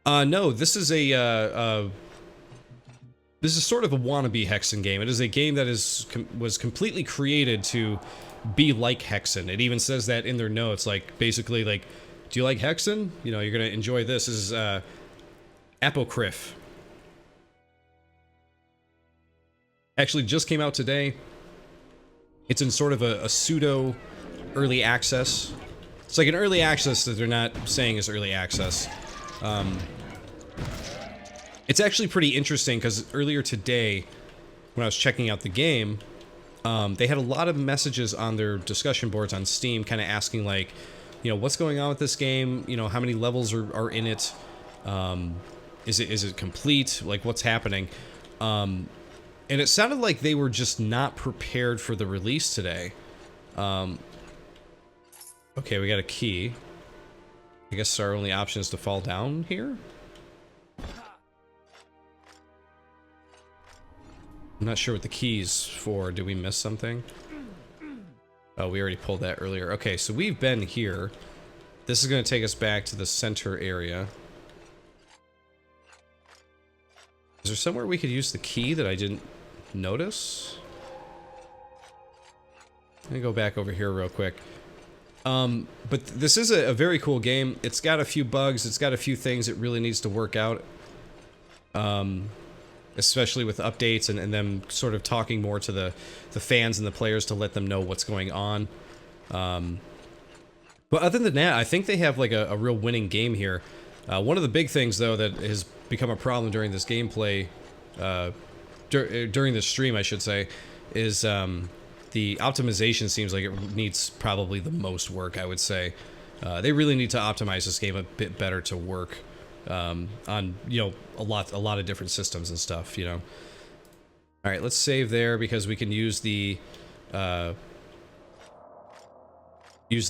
No, this is a, this is sort of a wannabe Hexen game. It is a game that was completely created to be like Hexen. It even says that in their notes, like, basically, like, do you like Hexen? You know, you're gonna enjoy this. This is, Apocryph. Actually, just came out today. It's in sort of a pseudo early access. It's like an early access that they're not saying is early access. It's actually pretty interesting because earlier today, when I was checking out the game, they had a lot of messages on their discussion boards on Steam kind of asking, like, you know, what's going on with this game? You know, how many levels are in it? Is it complete? Like, what's happening? And it sounded like they were just not prepared for the release today. Okay, we got a key. I guess our only option is to fall down here? I'm not sure what the key's for. Did we miss something? Oh, we already pulled that earlier. Okay, so we've been here. This is going to take us back to the center area. Is there somewhere we could use the key that I didn't notice? Let me go back over here real quick. But this is a very cool game. It's got a few bugs. It's got a few things it really needs to work out. Especially with updates and them sort of talking more to the fans and the players to let them know what's going on. But other than that, I think they have like a real winning game here. One of the big things, though, that has become a problem during this gameplay, during this stream, I should say, is the optimization seems like it needs probably the most work, I would say. They really need to optimize this game a bit better to work on, you know, a lot of different systems and stuff, you know. All right, let's save there because we can use the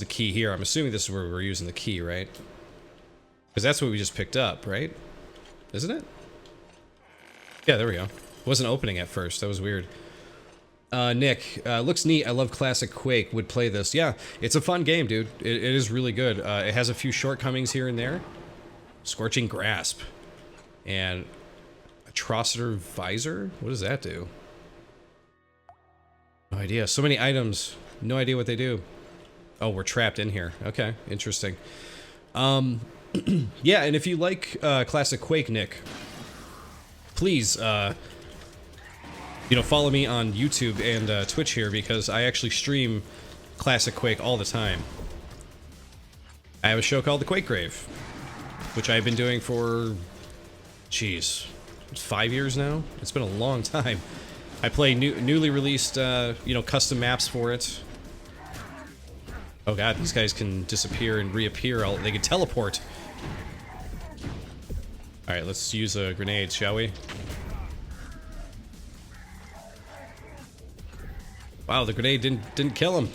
key here. I'm assuming this is where we're using the key, right? Because that's what we just picked up, right? Isn't it? Yeah, there we go. It wasn't opening at first. That was weird. Nick, looks neat. I love classic Quake. Would play this. Yeah, it's a fun game, dude. It is really good. It has a few shortcomings here and there. Scorching Grasp. And Atrocitor Visor? What does that do? No idea. So many items. No idea what they do. Oh, we're trapped in here. Okay, interesting. Yeah, and if you like classic Quake, Nick, please, you know, follow me on YouTube and Twitch here because I actually stream classic Quake all the time. I have a show called The Quake Grave, which I've been doing for, geez, 5 years now? It's been a long time. I play newly released, you know, custom maps for it. Oh god, these guys can disappear and reappear. They can teleport. Alright, let's use a grenade, shall we? Wow, the grenade didn't kill him.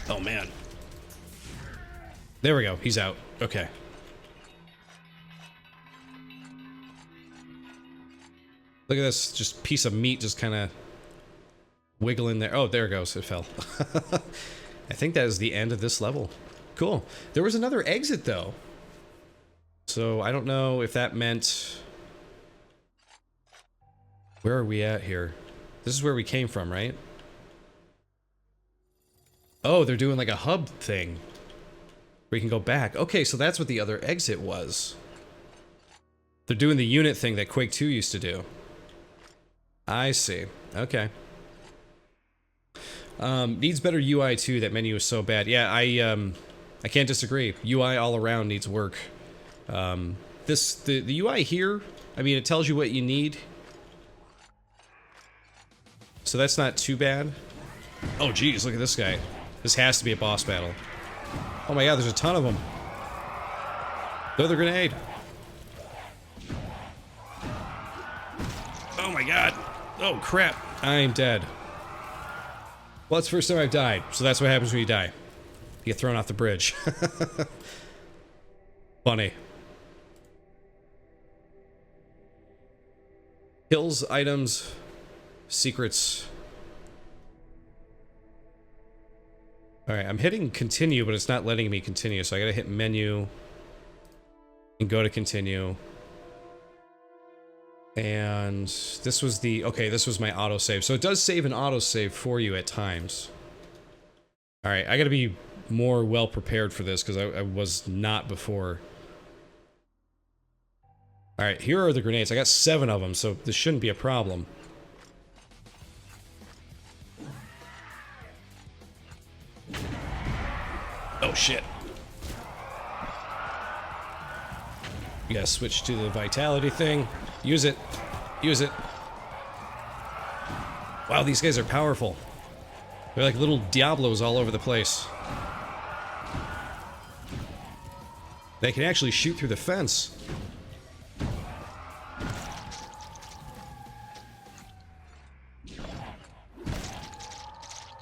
Oh man. There we go, he's out. Okay. Look at this, just piece of meat just kind of wiggling there. Oh, there it goes, it fell. I think that is the end of this level. Cool. There was another exit though. So I don't know if that meant... Where are we at here? This is where we came from, right? Oh, they're doing like a hub thing. We can go back. Okay, so that's what the other exit was. They're doing the unit thing that Quake 2 used to do. I see. Okay. Needs better UI too. That menu is so bad. Yeah, I can't disagree. UI all around needs work. The UI here, I mean, it tells you what you need. So that's not too bad. Oh geez, look at this guy. This has to be a boss battle. Oh my god, there's a ton of them. Another grenade. Oh my god. Oh crap. I'm dead. Well, that's the first time I've died, so that's what happens when you die. You get thrown off the bridge. Funny. Kills, items, secrets. Alright, I'm hitting continue, but it's not letting me continue, so I gotta hit menu and go to continue. And this was the... Okay, this was my autosave. So it does save an autosave for you at times. Alright, I gotta be more well prepared for this, because I was not before. Alright, here are the grenades. I got 7 of them, so this shouldn't be a problem. Oh shit. You gotta switch to the vitality thing. Use it. Use it. Wow, these guys are powerful. They're like little Diablos all over the place. They can actually shoot through the fence.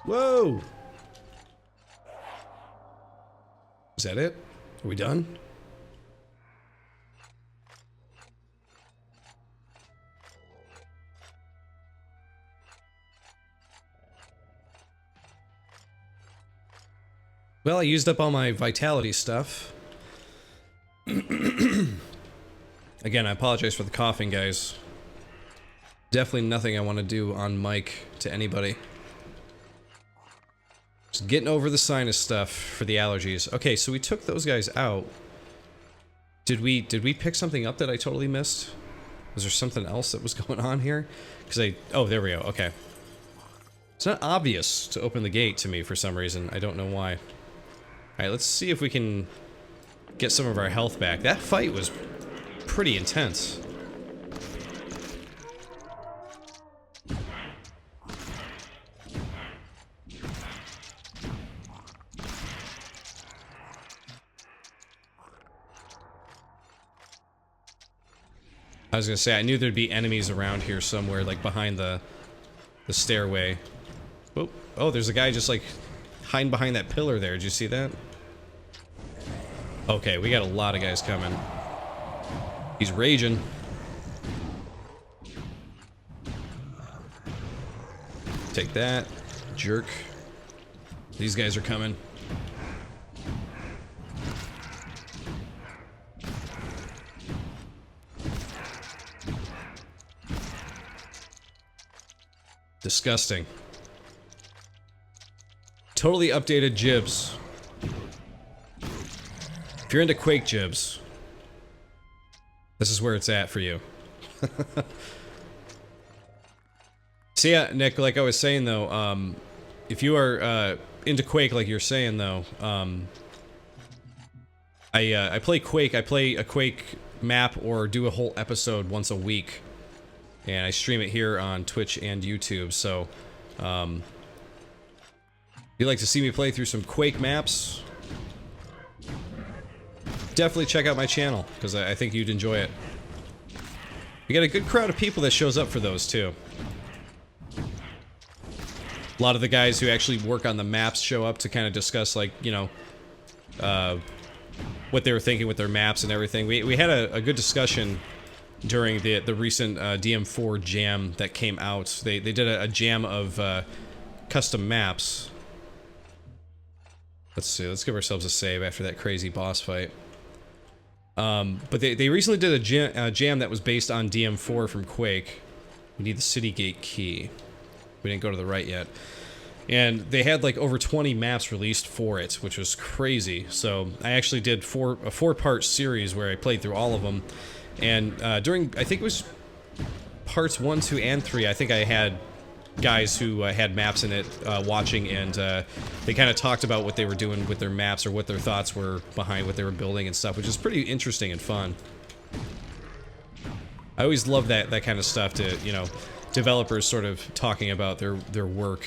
Whoa! Is that it? Are we done? Well, I used up all my vitality stuff. Again, I apologize for the coughing, guys. Definitely nothing I want to do on mic to anybody. Just getting over the sinus stuff for the allergies. Okay, so we took those guys out. Did we pick something up that I totally missed? Was there something else that was going on here? Because oh, there we go. Okay. It's not obvious to open the gate to me for some reason. I don't know why. Alright, let's see if we can get some of our health back. That fight was pretty intense. I was gonna say, I knew there'd be enemies around here somewhere, like behind the stairway. Oh, oh, there's a guy just like hiding behind that pillar there. Did you see that? Okay, we got a lot of guys coming. He's raging. Take that, jerk. These guys are coming. Disgusting. Totally updated gibs. If you're into Quake gibs, this is where it's at for you. So yeah, Nick, like I was saying though, if you are into Quake like you're saying though, I play Quake, I play a Quake map or do a whole episode once a week. And I stream it here on Twitch and YouTube, so, if you'd like to see me play through some Quake maps, definitely check out my channel, because I think you'd enjoy it. We got a good crowd of people that shows up for those, too. A lot of the guys who actually work on the maps show up to kind of discuss, like, you know, what they were thinking with their maps and everything. We had a good discussion during the recent DM4 jam that came out. They did a jam of custom maps. Let's see, let's give ourselves a save after that crazy boss fight. But they recently did a jam that was based on DM4 from Quake. We need the city gate key. We didn't go to the right yet. And they had like over 20 maps released for it, which was crazy. So I actually did a 4-part series where I played through all of them. And during, I think it was parts 1, 2, and 3, I think I had guys who had maps in it watching, and they kind of talked about what they were doing with their maps or what their thoughts were behind what they were building and stuff, which is pretty interesting and fun. I always love that kind of stuff, to, you know, developers sort of talking about their work.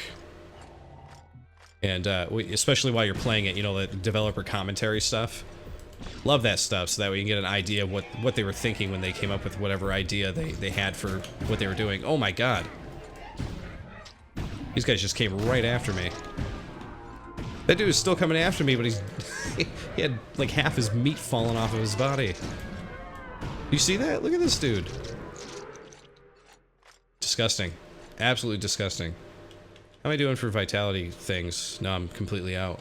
And especially while you're playing it, you know, the developer commentary stuff. Love that stuff, so that way you can get an idea of what they were thinking when they came up with whatever idea they had for what they were doing. Oh my god. These guys just came right after me. That dude is still coming after me, but he had like half his meat falling off of his body. You see that? Look at this dude. Disgusting. Absolutely disgusting. How am I doing for vitality things? No, I'm completely out.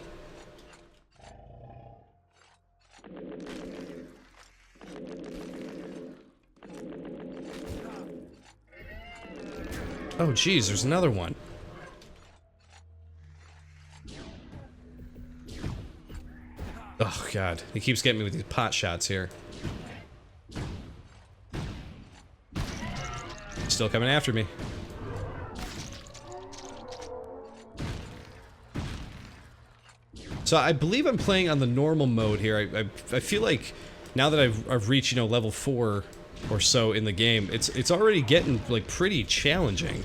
Oh geez, there's another one. Oh god, he keeps getting me with these pot shots here. Still coming after me. So I believe I'm playing on the normal mode here. I feel like now that I've reached, you know, level 4 or so in the game, it's already getting like pretty challenging.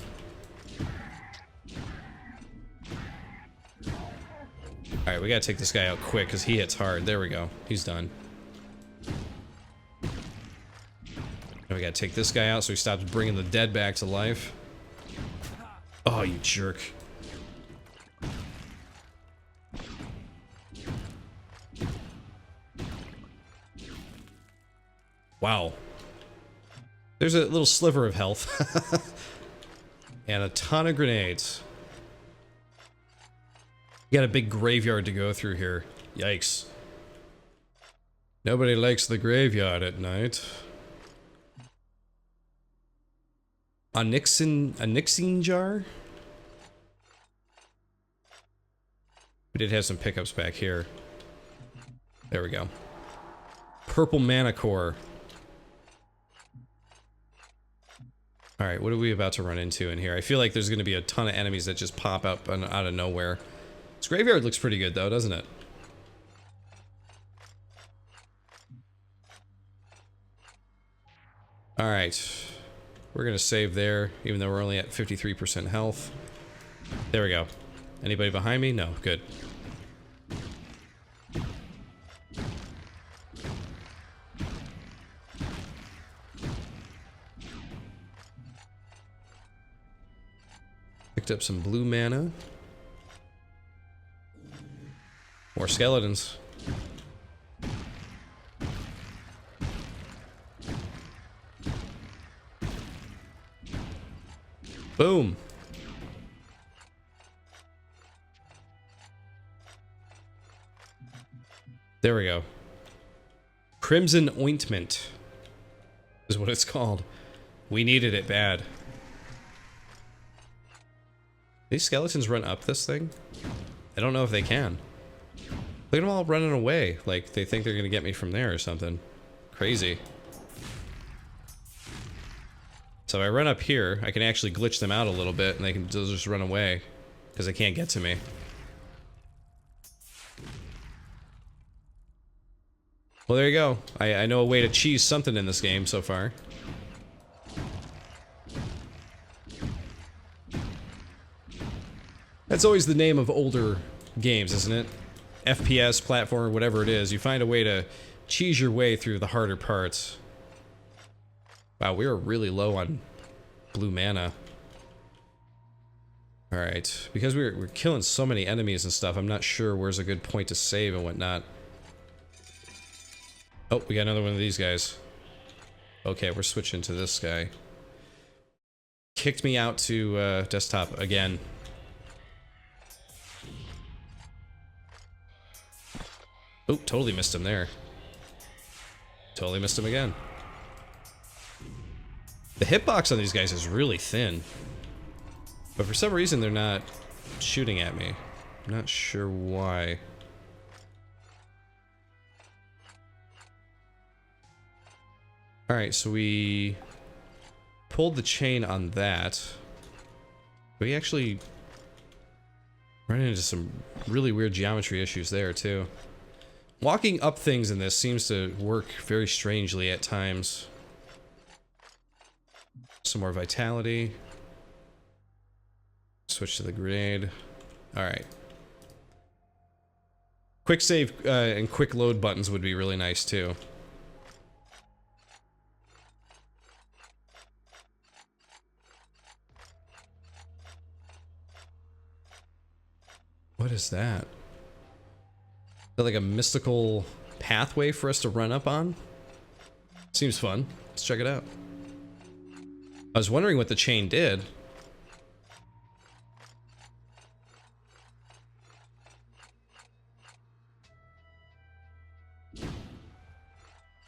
Alright, we gotta take this guy out quick because he hits hard. There we go. He's done. Now we gotta take this guy out so he stops bringing the dead back to life. Oh, you jerk. Wow. There's a little sliver of health. And a ton of grenades. You got a big graveyard to go through here. Yikes. Nobody likes the graveyard at night. A Nixing jar? We did have some pickups back here. There we go. Purple mana core. Alright, what are we about to run into in here? I feel like there's going to be a ton of enemies that just pop up out of nowhere. This graveyard looks pretty good though, doesn't it? Alright. We're going to save there, even though we're only at 53% health. There we go. Anybody behind me? No, good. Picked up some blue mana. More skeletons. Boom. There we go. Crimson Ointment is what it's called. We needed it bad. These skeletons run up this thing? I don't know if they can. Look at them all running away, like they think they're gonna get me from there or something. Crazy. So if I run up here, I can actually glitch them out a little bit and they can just run away because they can't get to me. Well, there you go. I know a way to cheese something in this game so far. That's always the name of older games, isn't it? FPS, platform, whatever it is. You find a way to cheese your way through the harder parts. Wow, we are really low on blue mana. Alright, because we're killing so many enemies and stuff, I'm not sure where's a good point to save and whatnot. Oh, we got another one of these guys. Okay, we're switching to this guy. Kicked me out to desktop again. Oh, totally missed him there. Totally missed him again. The hitbox on these guys is really thin. But for some reason they're not shooting at me. I'm not sure why. Alright, so we pulled the chain on that. We actually ran into some really weird geometry issues there too. Walking up things in this seems to work very strangely at times. Some more vitality. Switch to the grenade. Alright. Quick save and quick load buttons would be really nice too. What is that? Is that like a mystical pathway for us to run up on? Seems fun. Let's check it out. I was wondering what the chain did.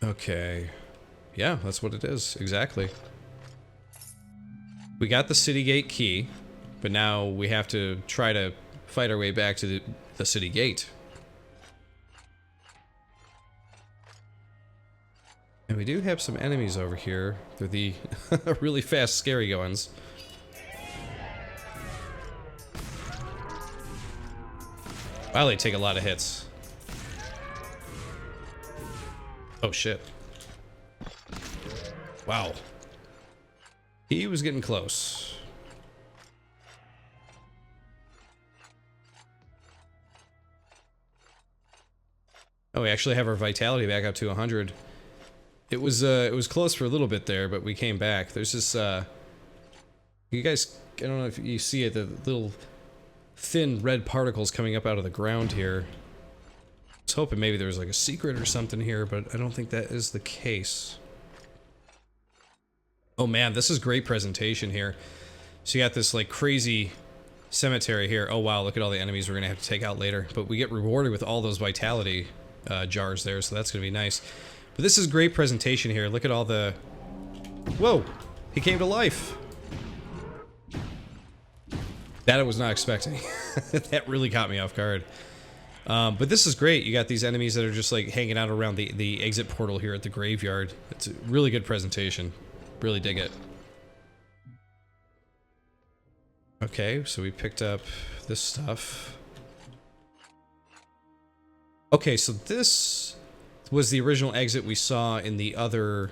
Okay. Yeah, that's what it is. Exactly. We got the city gate key, but now we have to try to fight our way back to the city gate. And we do have some enemies over here. They're the really fast, scary ones. Wow, they take a lot of hits. Oh shit. Wow. He was getting close. Oh, we actually have our vitality back up to 100. It was close for a little bit there, but we came back. There's this, you guys, I don't know if you see it, the little thin red particles coming up out of the ground here. I was hoping maybe there was like a secret or something here, but I don't think that is the case. Oh man, this is great presentation here. So you got this like crazy cemetery here. Oh wow, look at all the enemies we're gonna have to take out later. But we get rewarded with all those vitality jars there, so that's gonna be nice. But this is great presentation here. Look at all the... Whoa! He came to life! That I was not expecting. That really caught me off guard. But this is great. You got these enemies that are just like hanging out around the exit portal here at the graveyard. It's a really good presentation. Really dig it. Okay, so we picked up this stuff. Okay, so this was the original exit we saw in the other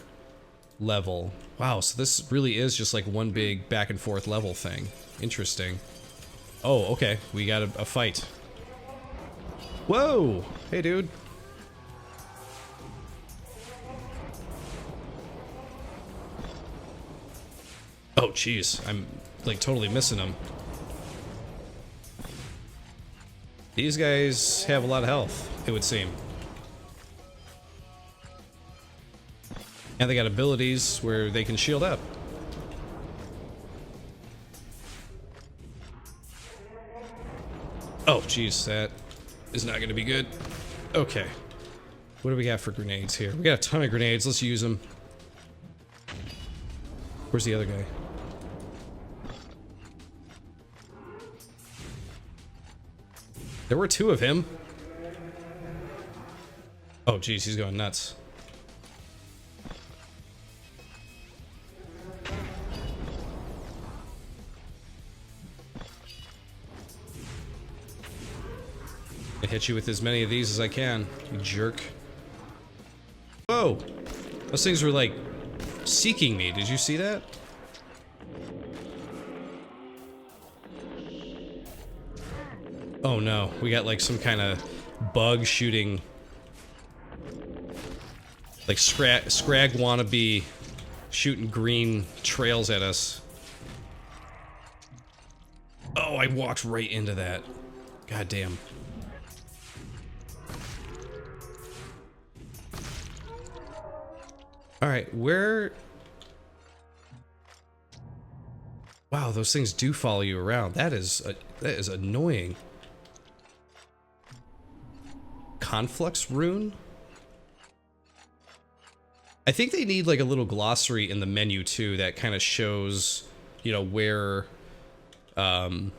level. Wow, so this really is just like one big back and forth level thing. Interesting. Oh, okay, we got a fight. Whoa! Hey, dude. Oh, jeez. I'm, like, totally missing them. These guys have a lot of health, it would seem. And they got abilities where they can shield up. Oh, jeez, that is not going to be good. Okay. What do we got for grenades here? We got a ton of grenades. Let's use them. Where's the other guy? There were two of him. Oh, jeez, he's going nuts. I hit you with as many of these as I can, you jerk. Whoa! Those things were like seeking me. Did you see that? Oh no, we got like some kind of bug shooting Like Scrag wannabe shooting green trails at us. Oh, I walked right into that. God damn. Alright, where... Wow, those things do follow you around. That is annoying. Conflux rune? I think they need like a little glossary in the menu too that kind of shows, you know, where, or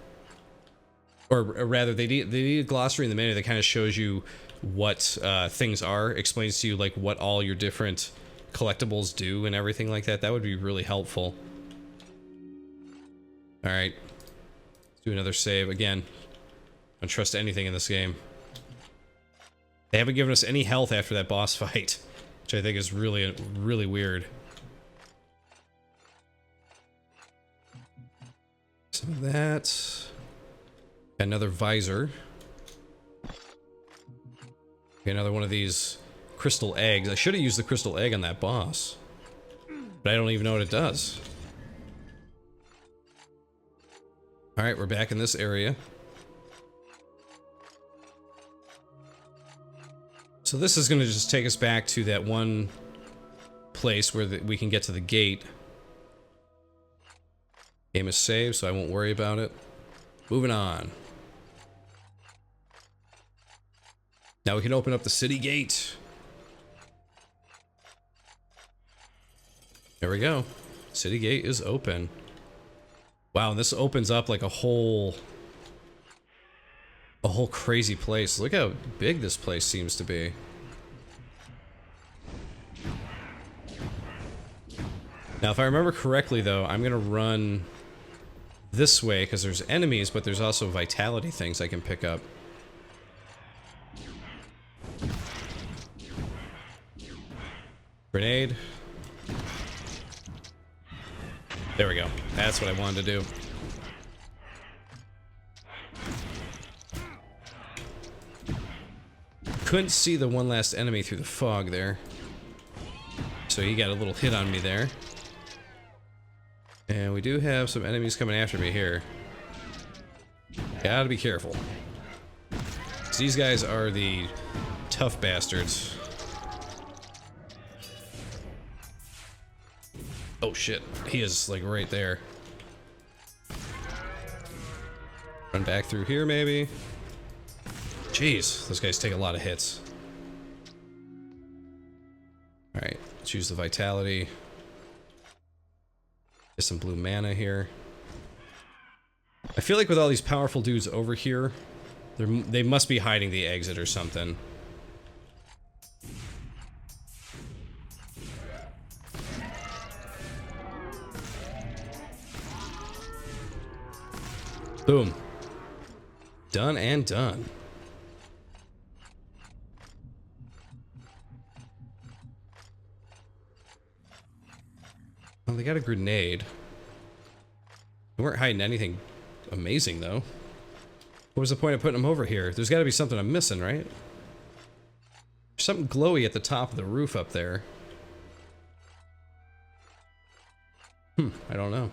rather they need a glossary in the menu that kind of shows you what things are, explains to you like what all your different collectibles do and everything like that. That would be really helpful. All right, let's do another save again. I don't trust anything in this game. They haven't given us any health after that boss fight, which I think is really, really weird. Some of that. Got another visor. Got another one of these crystal eggs. I should have used the crystal egg on that boss, but I don't even know what it does. All right, we're back in this area. So this is going to just take us back to that one place where we can get to the gate. Game is saved, so I won't worry about it. Moving on. Now we can open up the city gate. There we go. City gate is open. Wow, this opens up like a whole crazy place. Look how big this place seems to be. Now, if I remember correctly, though, I'm gonna run this way because there's enemies, but there's also vitality things I can pick up. Grenade. There we go. That's what I wanted to do. Couldn't see the one last enemy through the fog there. So he got a little hit on me there. And we do have some enemies coming after me here. Gotta be careful. So these guys are the tough bastards. Oh shit, he is like right there. Run back through here maybe. Jeez, those guys take a lot of hits. Alright, let's use the vitality. Get some blue mana here. I feel like with all these powerful dudes over here, they must be hiding the exit or something. Boom. Done and done. Well, they got a grenade. They weren't hiding anything amazing, though. What was the point of putting them over here? There's got to be something I'm missing, right? There's something glowy at the top of the roof up there. I don't know.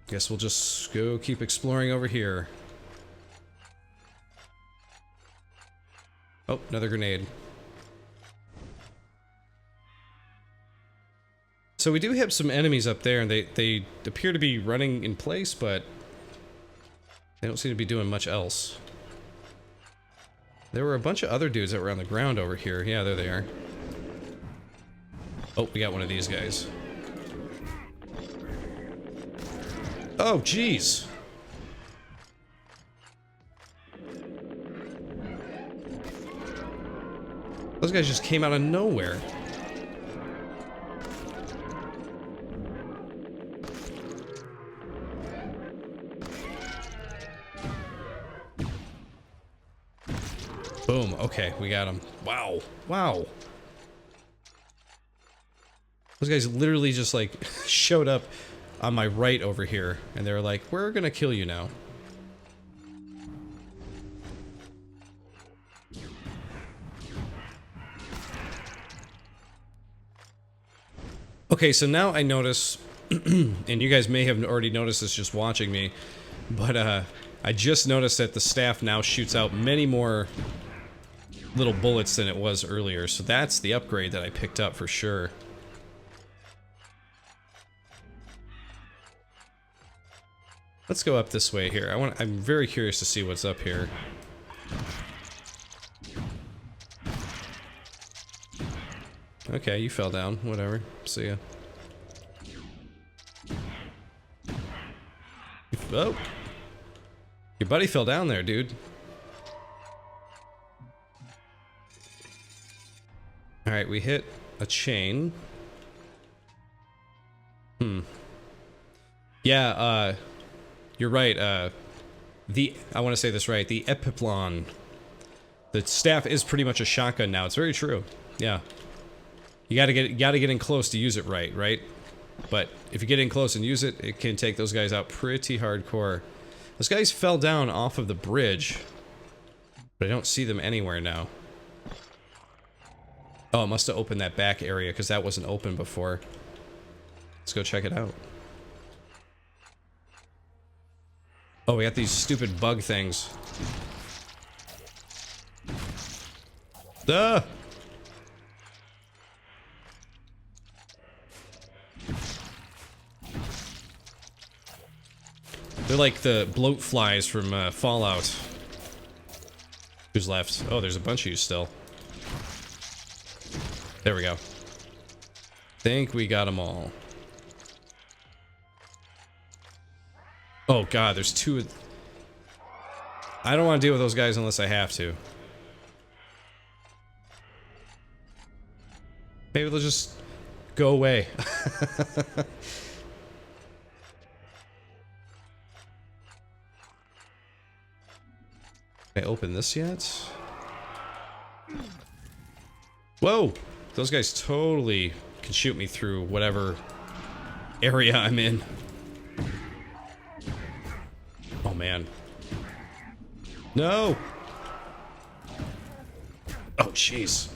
Guess we'll just go keep exploring over here. Oh, another grenade. So we do have some enemies up there, and they appear to be running in place, but they don't seem to be doing much else. There were a bunch of other dudes that were on the ground over here. Yeah, there they are. Oh, we got one of these guys. Oh, jeez. Those guys just came out of nowhere. Boom. Okay, we got him. Wow. Wow. Those guys literally just like showed up on my right over here, and they were like, we're gonna kill you now. Okay, so now I notice, and you guys may have already noticed this just watching me, but I just noticed that the staff now shoots out many more little bullets than it was earlier, so that's the upgrade that I picked up for sure. Let's go up this way here. I'm very curious to see what's up here. Okay, you fell down. Whatever. See ya. Oh! Your buddy fell down there, dude. Alright, we hit a chain. Yeah, you're right, I want to say this right, the Epiplon. The staff is pretty much a shotgun now. It's very true. Yeah. You gotta get in close to use it right? But if you get in close and use it, it can take those guys out pretty hardcore. Those guys fell down off of the bridge, but I don't see them anywhere now. Oh, it must have opened that back area, because that wasn't open before. Let's go check it out. Oh, we got these stupid bug things. Duh! They're like the bloat flies from Fallout. Who's left? Oh, there's a bunch of you still. There we go. Think we got them all. Oh god, there's two. I don't want to deal with those guys unless I have to. Maybe they'll just go away. Can I open this yet? Whoa! Those guys totally can shoot me through whatever area I'm in. Oh man. No! Oh jeez.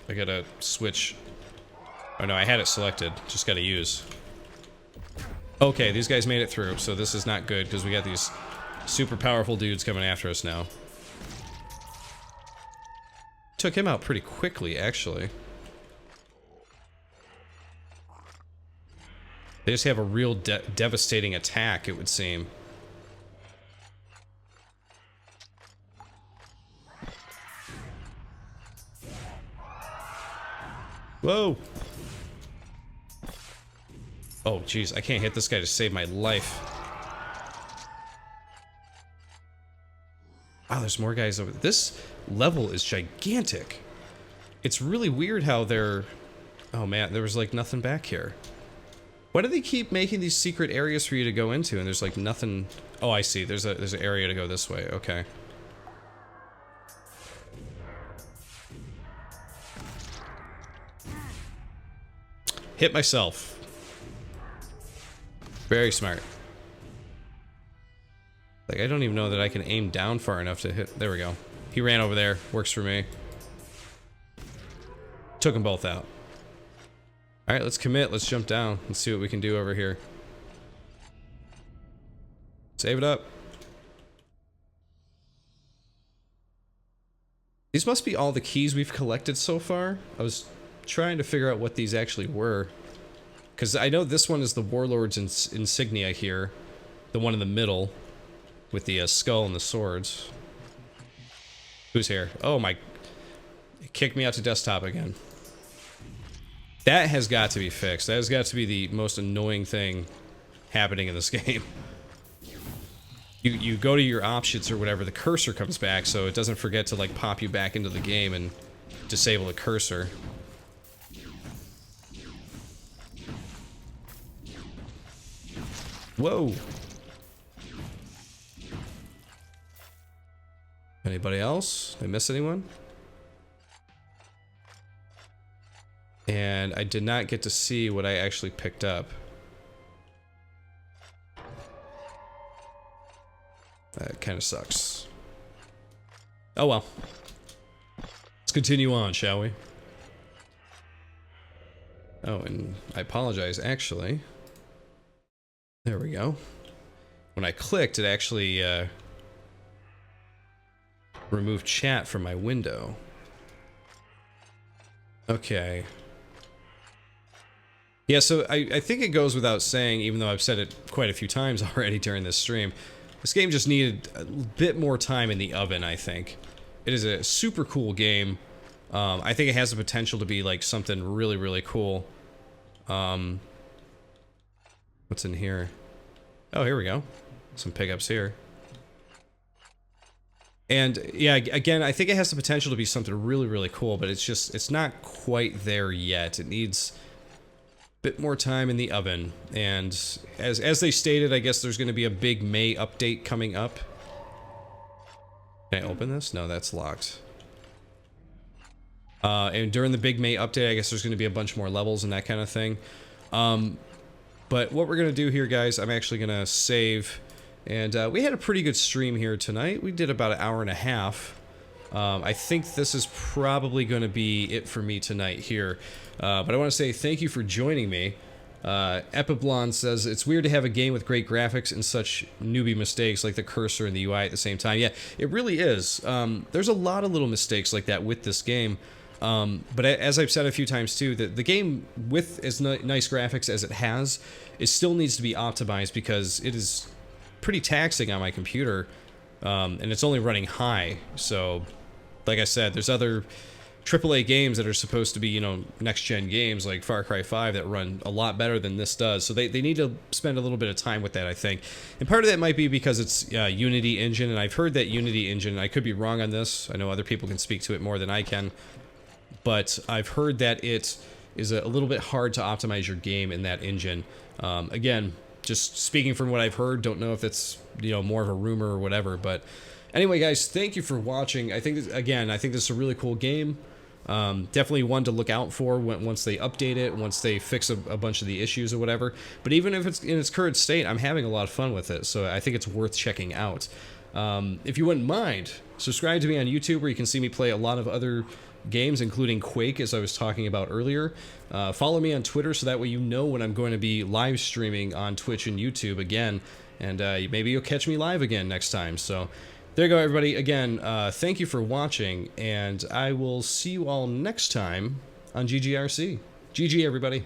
I gotta switch. Oh no, I had it selected. Just gotta use. Okay, these guys made it through, so this is not good because we got these super powerful dudes coming after us now. Took him out pretty quickly, actually. They just have a real devastating attack, it would seem. Whoa! Oh, jeez, I can't hit this guy to save my life. Wow, there's more guys over there. This level is gigantic. It's really weird how they're... Oh man, there was like nothing back here. Why do they keep making these secret areas for you to go into and there's like nothing... Oh, I see. There's an area to go this way. Okay. Hit myself. Very smart. Like, I don't even know that I can aim down far enough to hit... There we go. He ran over there. Works for me. Took them both out. Alright, let's commit. Let's jump down. Let's see what we can do over here. Save it up. These must be all the keys we've collected so far. I was trying to figure out what these actually were. Because I know this one is the Warlord's insignia here. The one in the middle. With the skull and the swords. Who's here? Oh my... It kicked me out to desktop again. That has got to be fixed. That has got to be the most annoying thing happening in this game. You go to your options or whatever, the cursor comes back, so it doesn't forget to like pop you back into the game and disable the cursor. Whoa! Anybody else? Did I miss anyone? And I did not get to see what I actually picked up. That kind of sucks. Oh well. Let's continue on, shall we? Oh, and I apologize, actually. There we go. When I clicked, it actually removed chat from my window. Okay. Yeah, so I think it goes without saying, even though I've said it quite a few times already during this stream, this game just needed a bit more time in the oven, I think. It is a super cool game. I think it has the potential to be like something really, really cool. What's in here? Oh, here we go. Some pickups here. And yeah, again, I think it has the potential to be something really, really cool, but it's not quite there yet. It needs a bit more time in the oven. And as they stated, I guess there's going to be a big May update coming up. Can I open this? No, that's locked. And during the big May update, I guess there's going to be a bunch more levels and that kind of thing. But what we're going to do here, guys, I'm actually going to save. And we had a pretty good stream here tonight. We did about an hour and a half. I think this is probably going to be it for me tonight here. But I want to say thank you for joining me. Epiblon says, it's weird to have a game with great graphics and such newbie mistakes like the cursor and the UI at the same time. Yeah, it really is. There's a lot of little mistakes like that with this game. But as I've said a few times too, the game with as nice graphics as it has, it still needs to be optimized because it is pretty taxing on my computer, and it's only running high. So, like I said, there's other AAA games that are supposed to be, you know, next-gen games like Far Cry 5 that run a lot better than this does. So they need to spend a little bit of time with that, I think. And part of that might be because it's Unity engine, and I've heard that Unity engine, I could be wrong on this, I know other people can speak to it more than I can, but I've heard that it is a little bit hard to optimize your game in that engine. Again, just speaking from what I've heard, don't know if it's, you know, more of a rumor or whatever, but anyway, guys, thank you for watching. I think, again, I think this is a really cool game. Definitely one to look out for once they update it, once they fix a bunch of the issues or whatever. But even if it's in its current state, I'm having a lot of fun with it, so I think it's worth checking out. If you wouldn't mind, subscribe to me on YouTube where you can see me play a lot of other games, including Quake, as I was talking about earlier. Follow me on Twitter so that way you know when I'm going to be live streaming on Twitch and YouTube again, and maybe you'll catch me live again next time. So there you go, everybody. Again, thank you for watching, and I will see you all next time on GGRC. GG, everybody.